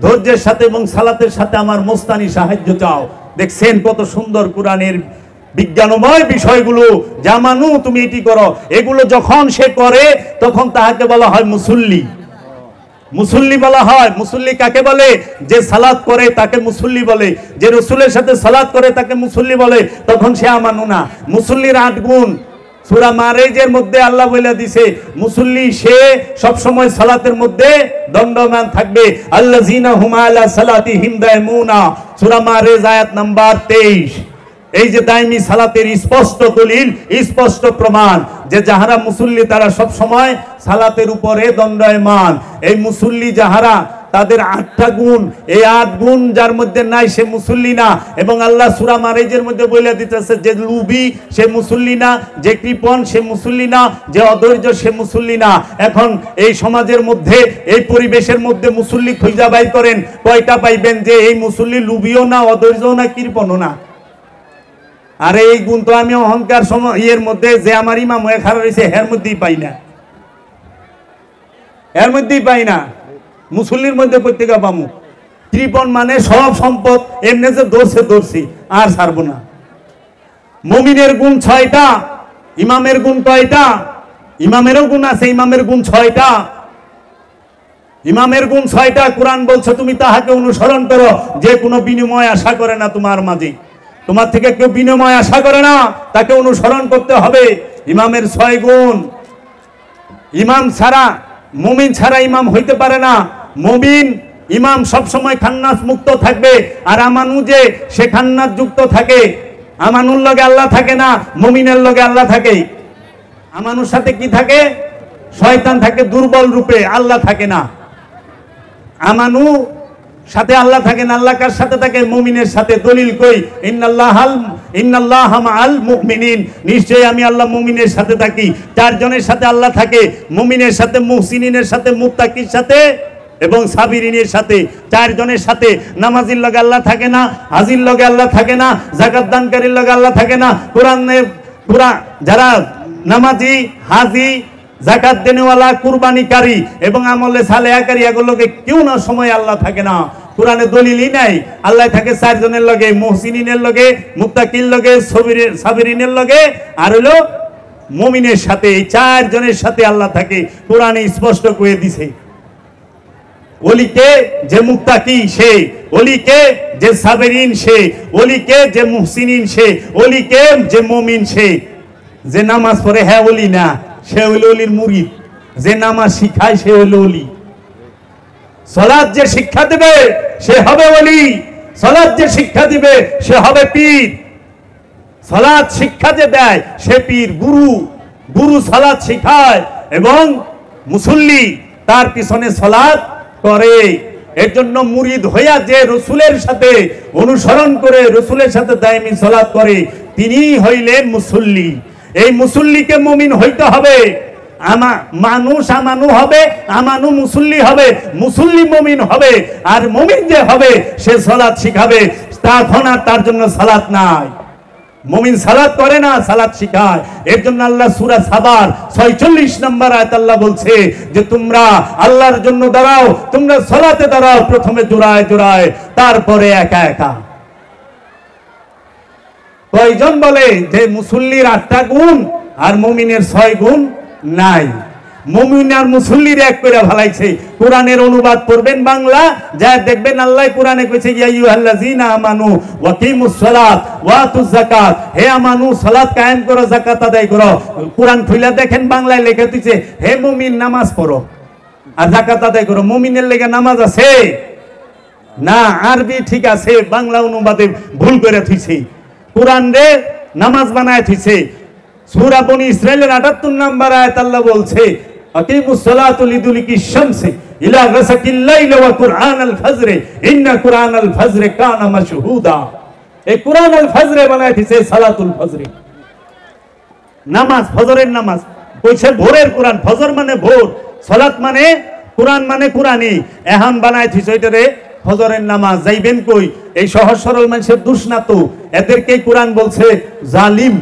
ধৈর্যের সাথে এবং সালাতের সাথে আমার মোস্তানি সাহায্য চাও। দেখছেন কত সুন্দর কোরআনের বিজ্ঞানময় বিষয়গুলো। জামানু, তুমি এটি করো। এগুলো যখন সে করে তখন তাহাকে বলা হয় মুসল্লি। মুসল্লি বলা হয়। মুসল্লি কাকে বলে? যে সালাত করে তাকে মুসল্লি বলে, যে রসুলের সাথে সালাত করে তাকে মুসল্লি বলে। তখন সে আমানু না। মুসল্লির 8 গুণ সূরা মারেজের মধ্যে আল্লাহ বলে দিছে, মুসল্লি সে সব সময় সালাতের মধ্যে দণ্ডমান থাকবে। আল্লাযীনা হুম আলা সালাতিহিম দায়মুনা, সূরা মারেজ আয়াত নাম্বার 23। এই যে দায়মি সালাতের স্পষ্ট দলিল, স্পষ্ট প্রমাণ যে যাহারা মুসল্লি তারা সব সময় সালাতের উপরে দণ্ডায়মান। এই মুসল্লি যাহারা, তাদের 8টা গুণ, এই 8 গুণ যার মধ্যে নাই সে মুসল্লি না। এবং আল্লাহ সূরা মারেজের মধ্যে বলে দিতেছে যে লুবি সে মুসল্লি না, যে কৃপণ সে মুসল্লি না, যে অধৈর্য সে মুসল্লি না। এখন এই সমাজের মধ্যে, এই পরিবেশের মধ্যে মুসল্লি খুঁজা বাই করেন, কয়টা পাইবেন যে এই মুসল্লি লুবিও না, অধৈর্যও না, কৃপণও না। আরে এই গুণ তো আমি অহংকার সময় এর মধ্যে যে আমার ইমাম হয়ে খারাপ রয়েছে এর মধ্যেই পাই না, এর মধ্যেই পাই না। মুসল্লির মধ্যে প্রত্যেকা পামু। কৃপণ মানে সব সম্পদ এমনি যে ধরছি আর ছাড়বো না। মুমিনের গুণ 6টা, ইমামের গুণ কয়টা? ইমামেরও গুণ আছে, ইমামের গুণ 6টা। ইমামের গুণ 6টা। কোরআন বলছে তুমি তাহাকে অনুসরণ করো যে কোনো বিনিময় আশা করে না তোমার মাঝে। তোমার থেকে কেউ বিনিময় আশা করে না, তাকে অনুসরণ করতে হবে। ইমামের 6 গুণ। ইমাম ছাড়া, মুমিন ছাড়া ইমাম হইতে পারে না। মুমিন ইমাম সব সময় খান্নাস মুক্ত থাকবে। আর আমানু যে সে খান্নাস যুক্ত থাকে। আমানুর লগে আল্লাহ থাকে না, মুমিনের লগে আল্লাহ থাকে। আমানুর সাথে কি থাকে? শয়তান থাকে দুর্বল রূপে, আল্লাহ থাকে না। আমানু সাথে আল্লাহ থাকেন। আল্লাহ কার সাথে থাকে? মুমিনের সাথে। দলিল কই? ইন্নাল্লাহা মাআল মুমিনিন, নিশ্চয়ই আমি আল্লাহ মুমিনের সাথে থাকি। 4 জনের সাথে আল্লাহ থাকে, মুমিনের সাথে, মুহসিনিনের সাথে, মুত্তাকির সাথে এবং সাবিরিনের সাথে। 4 জনের সাথে। নামাজির লগে আল্লাহ থাকে না, হাজির লগে আল্লাহ থাকে না, যাকাত দানকারীর লগে আল্লাহ থাকে না। যারা নামাজি, হাজি, যাকাত দেনেওয়ালা, কুরবানিকারী এবং আমলে সালেহাকারী, এগুলোকে কেউ না সময় আল্লাহ থাকে না। কোরআনে দলিলই নাই। আল্লাহ থাকে 4 জনের লগে, মুহসিনিনের লগে, মুত্তাকির লগে, সাবিরিনের লগে আর হলো মুমিনের সাথে। এই 4 জনের সাথে আল্লাহ থাকে। কোরআনে স্পষ্ট করে দিছে। ওলিকে যে মুত্তাকি সে, ওলিকে যে সাবেরিন সে, ওলিকে যে মুহসিনিন সে, ওলিকে যে মুমিন সে। যে নামাজ পড়ে হ্যাঁ ওলি না, সে হইল ওলির মুরিদ। যে নামাজ শিখায় সে হইল ওলি। সালাত যে শিক্ষা দেবে সে হবে ওলি, সালাত যে শিক্ষা দিবে সে হবে পীর। সালাত শিক্ষা যে দেয় সে পীর। গুরু, গুরু সালাত শিখায় এবং মুসল্লি তার পিছনে সালাত করে। এর জন্য মুরিদ হইয়া যে রসুলের সাথে অনুসরণ করে, রসুলের সাথে দায়মি সালাত করে, তিনি হইলেন মুসল্লি। এই মুসল্লিকে মুমিন হইতে হবে। মানুষ আমানু হবে, আমানু মুসল্লি হবে, মুসল্লি মুমিন হবে। আর মুমিন যে হবে সে সালাত শিখাবে, তখন আর তার জন্য সালাত নাই। মুমিন সালাত করে না, সালাত শিখায়। এর জন্য আল্লাহ সূরা সাবার 46 নম্বর আয়াত আল্লাহ বলছে যে তোমরা আল্লাহর জন্য দাঁড়াও, তোমরা সালাতে দাঁড়াও, প্রথমে জোড়ায় জোড়ায়, তারপরে একা একা। কয়জন বলে যে মুসল্লির 8টা গুণ আর মুমিনের 6 গুণ নাই। মুমিন আর মুসল্লির এক করে ফেলাইছে। কোরআনের অনুবাদ পড়বেন বাংলা, যা দেখবেন আল্লাহ কোরআনে কইছে ইয়া আইয়ুহাল্লাযীনা আমানু ওয়া কিমুস সালাত ওয়া আতুজ যাকাত। হে আমানু, সালাত কায়েম করো, যাকাত আদায় করো। কোরআন খুলে দেখেন বাংলায় লেখা দিয়েছে হে মুমিন নামাজ পড়ো আর যাকাত আদায় করো। মুমিনের লেগে নামাজ আছে না? আরবি ঠিক আছে, বাংলা অনুবাদে ভুল করে থইছে। কোরআন রে নামাজ বানায় থইছে। সূরা বনী ইসরাঈলের ৭৮ নম্বর আয়াত আল্লাহ বলছে আকিমুস সালাতু লিদুলিকি শামসি ইলা গাসাকিল লাইলি ওয়া কুরআনাল ফাজরি ইন্না কুরআনাল ফাজরি কানা মাশহুদা। এই কুরআনাল ফাজরে বানায় দিয়েছে সালাতুল ফজরে। নামাজ, ফজরের নামাজ কইছে ভোরের কোরআন। ফজর মানে ভোর, সালাত মানে কোরআন, মানে কোরআনই। এখন বানায় দিয়েছে ওইটারে ফজরের নামাজ। যাইবেন কই? এই সহজ সরল মানুষের দোষ না তো, এদেরকেই কোরআন বলছে জালিম।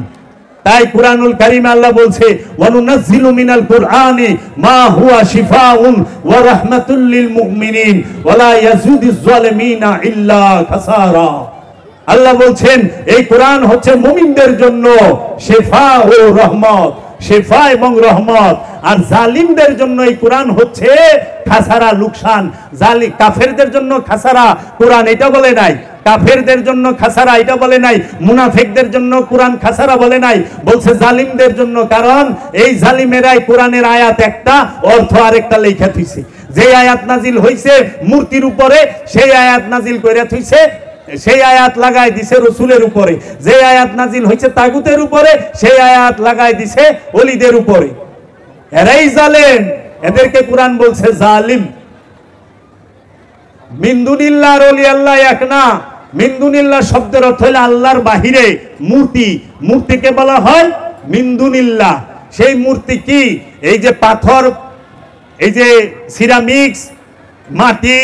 তাই কুরআনুল কারীমে আল্লাহ বলছে ওয়ানুনাজ্জিলু মিনাল কুরআনি মা হুয়া শিফাউন ওয়া রাহমাতুল লিল মুমিনিন ওয়া লা ইয়াজিদুজ জালিমিনা ইল্লা খাসারা। আল্লাহ বলছেন এই কোরআন হচ্ছে মুমিনদের জন্য শিফা ও রহমত, শিফা এবং রহমত। আর জালিমদের জন্য এই কোরআন হচ্ছে খাসারা, লোকসান। কাফেরদের জন্য খাসারা কোরআন এটা বলে নাই, কাফেরদের জন্য খাসারা এটা বলে নাই, মুনাফিকদের জন্য কোরআন খাসারা বলে নাই, বলছে জালিমদের জন্য। কারণ এই জালিমেরাই কোরআনের আয়াত একটা অর্থ আরেকটা লেখা থইছে। যে আয়াত নাজিল হইছে মূর্তির উপরে সেই আয়াত নাজিল কইরা থইছে, সেই আয়াত লাগাই দিছে রসুলের উপরে। যে আয়াত নাজিল হইছে তাগুতের উপরে সেই আয়াত লাগাই দিছে ওলিদের উপরে। এরাই জালেম, এদেরকে কোরআন বলছে জালিম। মিনদুনিল্লাহ ওলি আল্লাহ এক না। মিনদুনিল্লাহ শব্দের অর্থ হলো আল্লাহর বাহিরে মূর্তি, মূর্তিকে বলা হয় মিনদুনিল্লাহ। সেই মূর্তি কি? এই যে পাথর, এই যে সিরামিক্স, মাটি,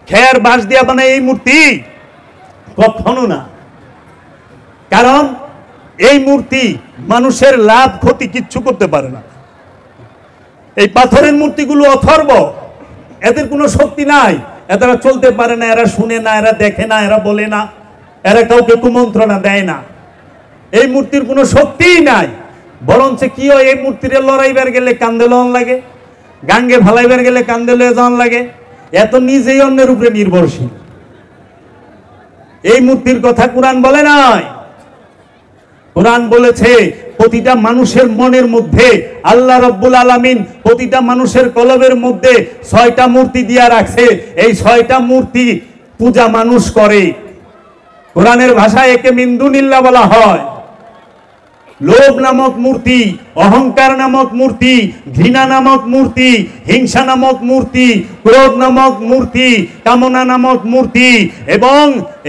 খের, বাঁশ দিয়া বানায় এই মূর্তি? কখনো না। কারণ এই মূর্তি মানুষের লাভ ক্ষতি কিচ্ছু করতে পারে না। এই পাথরের মূর্তিগুলো অথর্ব, এদের কোনো শক্তি নাই, এরা চলতে পারে না, এরা শুনে না, এরা দেখে না, এরা বলে না, এরা কাউকে কুমন্ত্রণা দেয় না। এই মূর্তির কোনো শক্তিই নাই। বরঞ্চ কি হয়, এই মূর্তির লড়াইবার গেলে কান্দে লন লাগে, গাঙ্গে ভালাইবার গেলে কান্দে লয়ে যাওয়ান লাগে। এত নিজেই অন্যের উপরে নির্ভরশীল। এই মূর্তির কথা কোরআন বলে নাই। কোরআন বলেছে প্রতিটা মানুষের মনের মধ্যে আল্লাহ রাব্বুল আলামিন প্রতিটা মানুষের কলবের মধ্যে 6টা মূর্তি দিয়া রাখছে। এই 6টা মূর্তি পূজা মানুষ করে। কোরআনের ভাষায় একে মিনদুনিল্লাহ বলা হয়। লোভ নামক মূর্তি, অহংকার নামক মূর্তি, ঘৃণা নামক মূর্তি, হিংসা নামক মূর্তি, ক্রোধ নামক মূর্তি, কামনা নামক মূর্তি এবং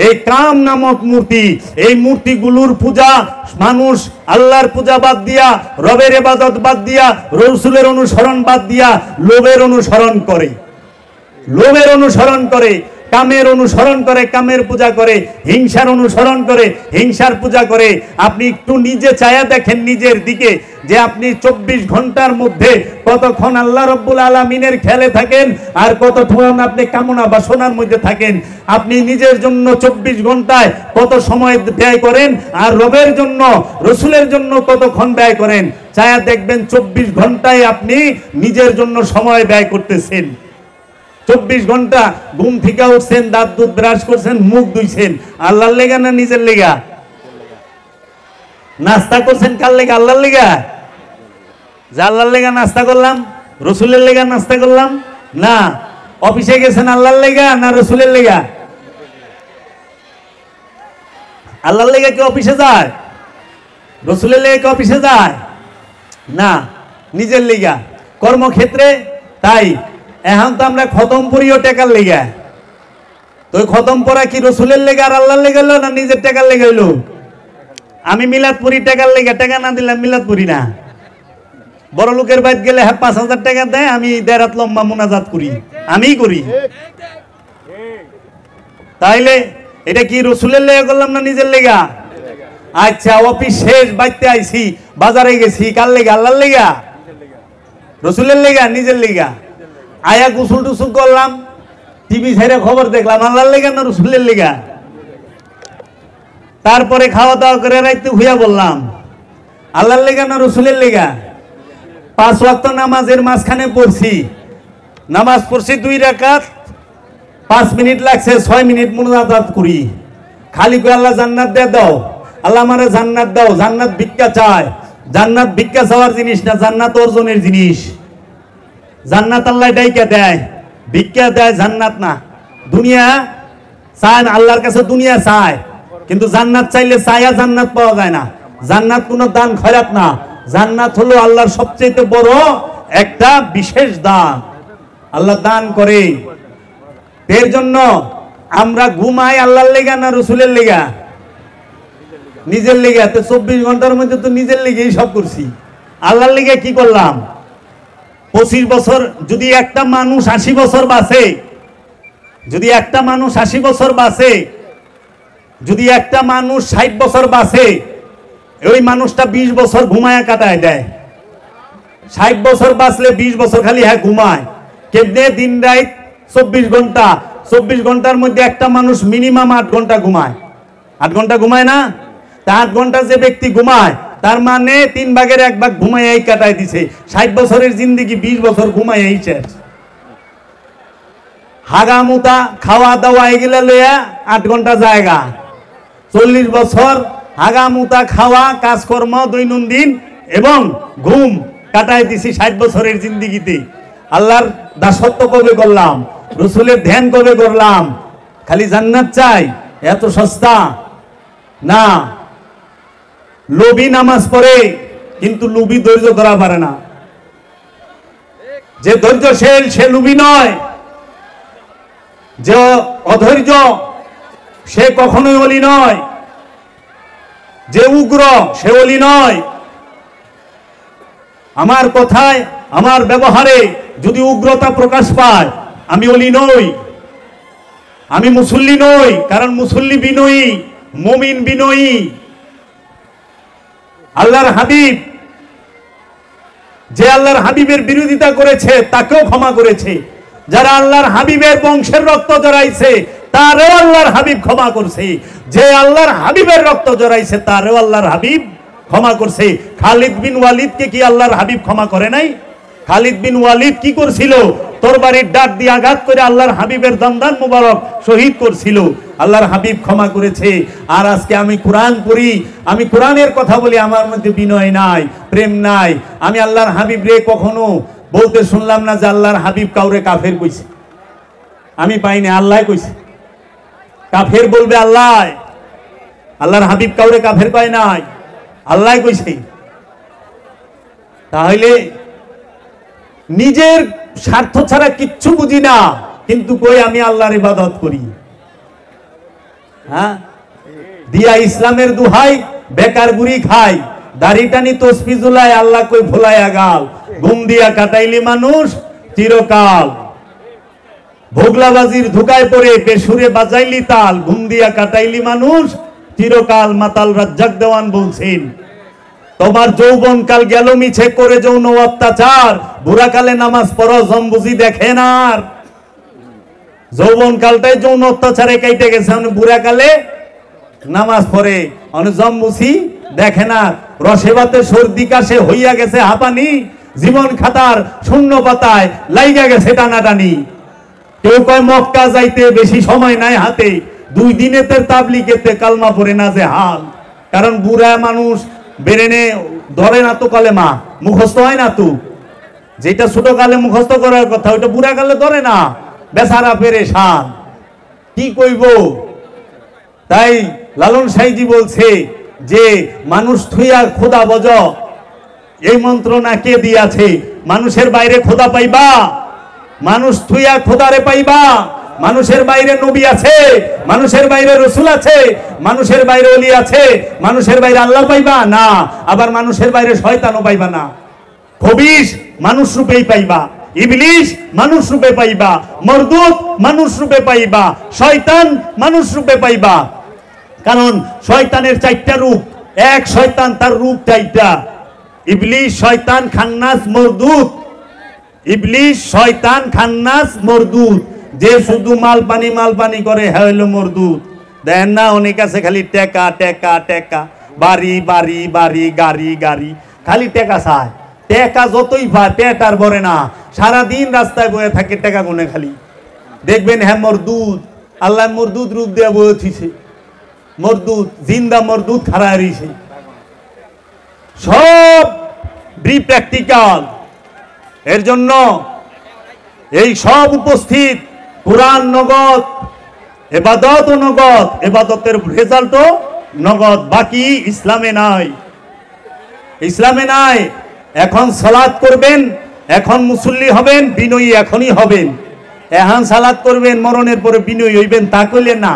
এই কাম নামক মূর্তি। এই মূর্তিগুলোর পূজা মানুষ আল্লাহর পূজা বাদ দিয়া, রবের ইবাদত বাদ দিয়া, রাসূলের অনুসরণ বাদ দিয়া লোভের অনুসরণ করে, লোভের অনুসরণ করে, কামের অনুসরণ করে, কামের পূজা করে, হিংসার অনুসরণ করে, হিংসার পূজা করে। আপনি একটু নিজে চায়া দেখেন নিজের দিকে যে আপনি 24 ঘন্টার মধ্যে কতক্ষণ আল্লাহ রাব্বুল আলামিনের খেয়ালে থাকেন আর কতক্ষণ আপনি কামনা বাসনার মধ্যে থাকেন। আপনি নিজের জন্য 24 ঘন্টায় কত সময় ব্যয় করেন আর রবের জন্য, রাসূলের জন্য কতক্ষণ ব্যয় করেন। চায়া দেখবেন 24 ঘন্টায় আপনি নিজের জন্য সময় ব্যয় করতেছেন। 24 ঘন্টা ঘুম থেকে উঠছেন, দাঁত দুধ ব্রাশ করছেন, মুখ ধুইছেন, আল্লাহর লেগা না নিজের লেগা? নাস্তা করছেন কার লেগা? আল্লাহর লেগা। যে আল্লাহর লেগা নাস্তা করলাম, রসুলের লেগা নাস্তা করলাম না। অফিসে গেছেন আল্লাহর লেগা না রসুলের লেগা? আল্লাহর লেগা কি অফিসে যায়? রসুলের লেগা কি অফিসে যায়? না, নিজের লেগা কর্মক্ষেত্রে। তাই এখন তো আমরা খতম পড়িও টাকার লেগা। তো খতম পড়া কি রসুলের লেগা আর আল্লাহর লেগা হইলো না নিজের টাকার লেগা হইলো? আমি মিলাদ পড়ি টাকার লেগা, টাকা না দিলাম মিলাদ পড়ি না। বড় লোকের বাইরে গেলে 5,000 টাকা দেয়, আমি 1.5 রাত লম্বা মোনাজাত করি, আমিই করি। তাইলে এটা কি রসুলের লেগা করলাম না নিজের লেগা? আচ্ছা, অফিস শেষ, বাইতে আইছি, বাজারে গেছি, কার লেগা? আল্লাহর লেগা, রসুলের লেগা, নিজের লেগা? আয়া গোসল টুসুল করলাম, টিভি ছেড়ে খবর দেখলাম, আল্লাহর লেগা না রসুলের লেগা? তারপরে খাওয়া দাওয়া করে রাইতে হুইয়া বললাম, আল্লাহর লেগা না রসুলের লেগা? 5 ওয়াক্ত নামাজের মাঝখানে পড়ছি, নামাজ পড়ছি 2 রাকাত, 5 মিনিট লাগছে, 6 মিনিট মুনাজাত করি, খালি কই আল্লাহ জান্নাত দিয়ে দাও, আল্লাহ আমারে জান্নাত দাও। জান্নাত ভিক্ষা চায়। জান্নাত ভিক্ষা চাওয়ার জিনিস না, জান্নাত অর্জনের জিনিস। জান্নাত আল্লাহ ডাইকা দেয়, ভিক্ষা দেয়, জান্নাত না। দুনিয়া চায় না, আল্লাহর কাছে দুনিয়া চায়, কিন্তু জান্নাত চাইলে চায়া জান্নাত পাওয়া যায় না। জান্নাত কোনো দান খয়রাত না, জান্নাত হলো আল্লাহর সবচেয়ে বড় একটা বিশেষ দান, আল্লাহ দান করে। এর জন্য আমরা ঘুমাই আল্লাহর লেগা না রসুলের লেগা? নিজের লেগা। তো 24 ঘন্টার মধ্যে তো নিজের লেগেই সব করছি, আল্লাহর লেগা কি করলাম? 25 বছর যদি একটা মানুষ 80 বছর বাঁচে, যদি একটা মানুষ 80 বছর বাঁচে, যদি একটা মানুষ 60 বছর বাঁচে, ওই মানুষটা 20 বছর ঘুমায়া কাটায় দেয়। 60 বছর বাঁচলে 20 বছর খালি হ্যাঁ ঘুমায়। কেমনে? দিন রাত 24 ঘন্টা, 24 ঘন্টার মধ্যে একটা মানুষ মিনিমাম 8 ঘন্টা ঘুমায়। 8 ঘন্টা ঘুমায় না? তা 8 ঘন্টা যে ব্যক্তি ঘুমায়, তার মানে 3 ভাগের 1 ভাগ ঘুমাইয়াই কাটায় দিছে। 60 বছরের জিন্দেগি 20 বছর ঘুমাইয়াই শেষ। হাগামুতা খাওয়া দাওয়া এগুলা লইয়া 8 ঘন্টা জায়গা। 40 বছর হাগামুতা খাওয়া, কাজকর্ম, দৈনন্দিন এবং ঘুম কাটায় দিছি 60 বছরের জিন্দেগিতে। আল্লাহর দাসত্ব কবে করলাম? রসুলের ধ্যান কবে করলাম? খালি জান্নাত চাই, এত সস্তা না। লোভী নামাজ পড়ে, কিন্তু লোভী ধৈর্য ধরা পারে না। যে ধৈর্যশীল সে লোভী নয়, যে অধৈর্য সে কখনোই ওলি নয়, যে উগ্র সে ওলি নয়। আমার কথায়, আমার ব্যবহারে যদি উগ্রতা প্রকাশ পায়, আমি ওলি নই, আমি মুসল্লি নই। কারণ মুসল্লি বিনয়ী, মুমিন বিনয়ী। আল্লাহর হাবিব, যে আল্লাহর হাবিবের বিরোধিতা করেছে তাকেও ক্ষমা করেছে। যারা আল্লাহর হাবিবের বংশের রক্ত জড়াইছে তারও আল্লাহর হাবিব ক্ষমা করছে। যে আল্লাহর হাবিবের রক্ত জড়াইছে তারও আল্লাহর হাবিব ক্ষমা করছে। খালিদ বিন ওয়ালিদকে কি আল্লাহর হাবিব ক্ষমা করে নাই? খালিদ বিন ওয়ালিদ কি করছিল? তরবারির ডাক দিয়ে আঘাত করে আল্লাহর হাবিবের দন্দান মুবারক শহীদ করছিল। আল্লাহর হাবিব ক্ষমা করেছে। আর আজকে আমি কোরআন পড়ি, আমি কোরআনের কথা বলি, আমার মধ্যে বিনয় নাই, প্রেম নাই। আমি আল্লাহর হাবিব রে কখনো বলতে শুনলাম না যে আল্লাহর হাবিব কাউরে কাফের কইছে। আমি পাইনি, আল্লাহ কইছে। কাফের বলবে আল্লাহ, আল্লাহর হাবিব কাউরে কাফের কয় নাই, আল্লাহ কইছে। তাহলে নিজের স্বার্থ ছাড়া কিচ্ছু বুঝি না, কিন্তু কই আমি আল্লাহর ইবাদত করি। হ্যাঁ, দিয়া ইসলামের দুহাই, বেকার বুড়ি খাই, দাড়ি টানি তসবি ঝুলায়, আল্লাহ কই ভোলায়া গাল। ঘুম দিয়া কাটাইলি মানুষ চিরকাল, ভোগলাবাজির ধুকায় পড়ে বেসুরে বাজাইলি তাল। ঘুম দিয়া কাটাইলি মানুষ চিরকাল, মাতাল রাজ্জাক দেওয়ান বলছেন। তোমার যৌবন কাল গেল মিছে করে যৌন অত্যাচার, বুড়াকালে নামাজ পড়ো জম্বুজি দেখেন। আর যৌবন কালটাই যৌন অত্যাচারে কেটে গেছে, বুড়াকালে নামাজ পড়ে জম্বুজি দেখে না। রসে ভাতে সর্দি কাশে হইয়া গেছে হাঁপানি, জীবন খাতার শূন্য পাতায় লাইগা গেছে টানাটানি। কেউ কয় মক্কা যাইতে বেশি সময় নাই হাতে, 2 দিনেতে তাবলিগেতে কালমা পড়ে না যে হাল। কারণ বুড়া মানুষ বেরেনে ধরে না তো কালেমা, মুখস্থ হয় না তো। যেটা ছোট কালে মুখস্থ করার কথা ওইটা বুড়া কালে ধরে না, বেচারা পেরেশান, কি কইব। তাই লালন সাইজি বলছে যে মানুষ থুইয়া খোদা বজ, এই মন্ত্রণা কে দিয়াছে? মানুষের বাইরে খোদা পাইবা, মানুষ থুইয়া খোদারে পাইবা। মানুষের বাইরে নবী আছে, মানুষের বাইরে রসুল আছে, মানুষের বাইরে ওলি আছে, মানুষের বাইরে আল্লাহ পাইবা না। আবার মানুষের বাইরে শয়তানও পাইবা না। খবিশ মানুষ রূপেই পাইবা, ইবলিশ মানুষ রূপে পাইবা, মরদুদ মানুষ রূপে পাইবা, শয়তান মানুষ রূপে পাইবা। কারণ শয়তানের 4টা রূপ, এক শয়তান তার রূপ 4টা, ইবলিশ, শয়তান, খান্নাস, মরদুদ। ইবলিশ, শয়তান, খান্নাস, মরদুদ। যে শুধু মাল পানি করে হ্যাঁ হইল মরদুদ। দেখেন না অনেক আছে খালি টেকা টেকা টেকা, বাড়ি বাড়ি বাড়ি, গাড়ি গাড়ি, খালি টেকা চায়। টেকা যতই পায় পেট আর ভরে না, সারাদিন রাস্তায় বয়ে থাকে টেকা গুনে খালি। দেখবেন হ্যাঁ মরদুদ, আল্লাহ মরদুদ রূপ দেয়া বয়ে থিছে, মরদুদ জিন্দা মরদুদ খাড়া রইছে। সব প্র্যাকটিক্যাল। এর জন্য এই সব উপস্থিত, কোরআন নগদ, এবাদত ও নগদ, এবাদতের রেজাল্টও নগদ। বাকি ইসলামে নাই, ইসলামে নাই। এখন সালাত করবেন, এখন মুসল্লি হবেন, বিনয়ী এখনই হবেন। এখন সালাত করবেন, মরণের পরে বিনয়ী হইবেন তা কইলে না।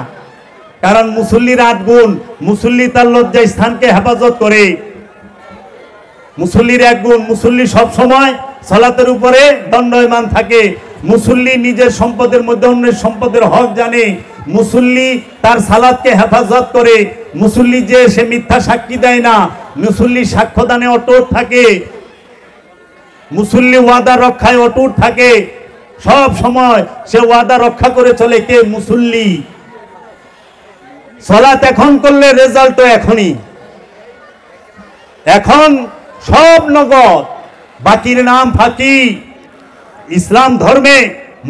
কারণ মুসল্লির 8 গুণ, মুসল্লি তার লজ্জা স্থানকে হেফাজত করে। মুসল্লির 1 গুণ, মুসল্লি সব সময় সালাতের উপরে দণ্ডায়মান থাকে। মুসল্লি নিজের সম্পদের মধ্যে অন্যের সম্পদের হক জানে। মুসল্লি তার সালাতকে হেফাজত করে। মুসল্লি যে সে মিথ্যা সাক্ষী দেয় না, মুসল্লি সাক্ষ্যদানে অটুট থাকে। মুসল্লি ওয়াদা রক্ষায় অটুট থাকে, সব সময় সে ওয়াদা রক্ষা করে চলে। কে? মুসল্লি। সালাত এখন করলে রেজাল্ট তো এখনই। এখন সব নগদ, বাকির নাম ফাঁকি। ইসলাম ধর্মে,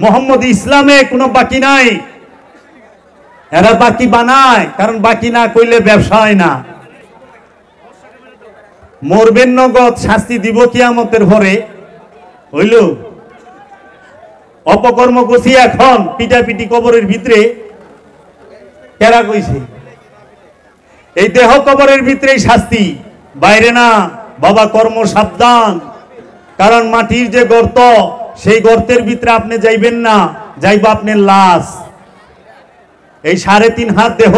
মোহাম্মদ ইসলামে কোনো বাকি নাই। এরা বাকি বানায়, কারণ বাকি না কইলে ব্যবসা হয় না। মরবেন নগদ, শাস্তি দিব কিয়ামতের ভরে। হইল অপকর্ম করছি এখন পিটাপিটি কবরের ভিতরে। কেরা কইছে? এই দেহ কবরের ভিতরেই শাস্তি, বাইরে না। বাবা কর্ম সাবধান, কারণ মাটির যে গর্ত, সেই গর্তের ভিতরে আপনি যাইবেন না, যাইব আপনার লাশ। এই 3.5 হাত দেহ,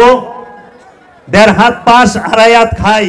1.5 হাত পাশ, 2.5 হাত খাই।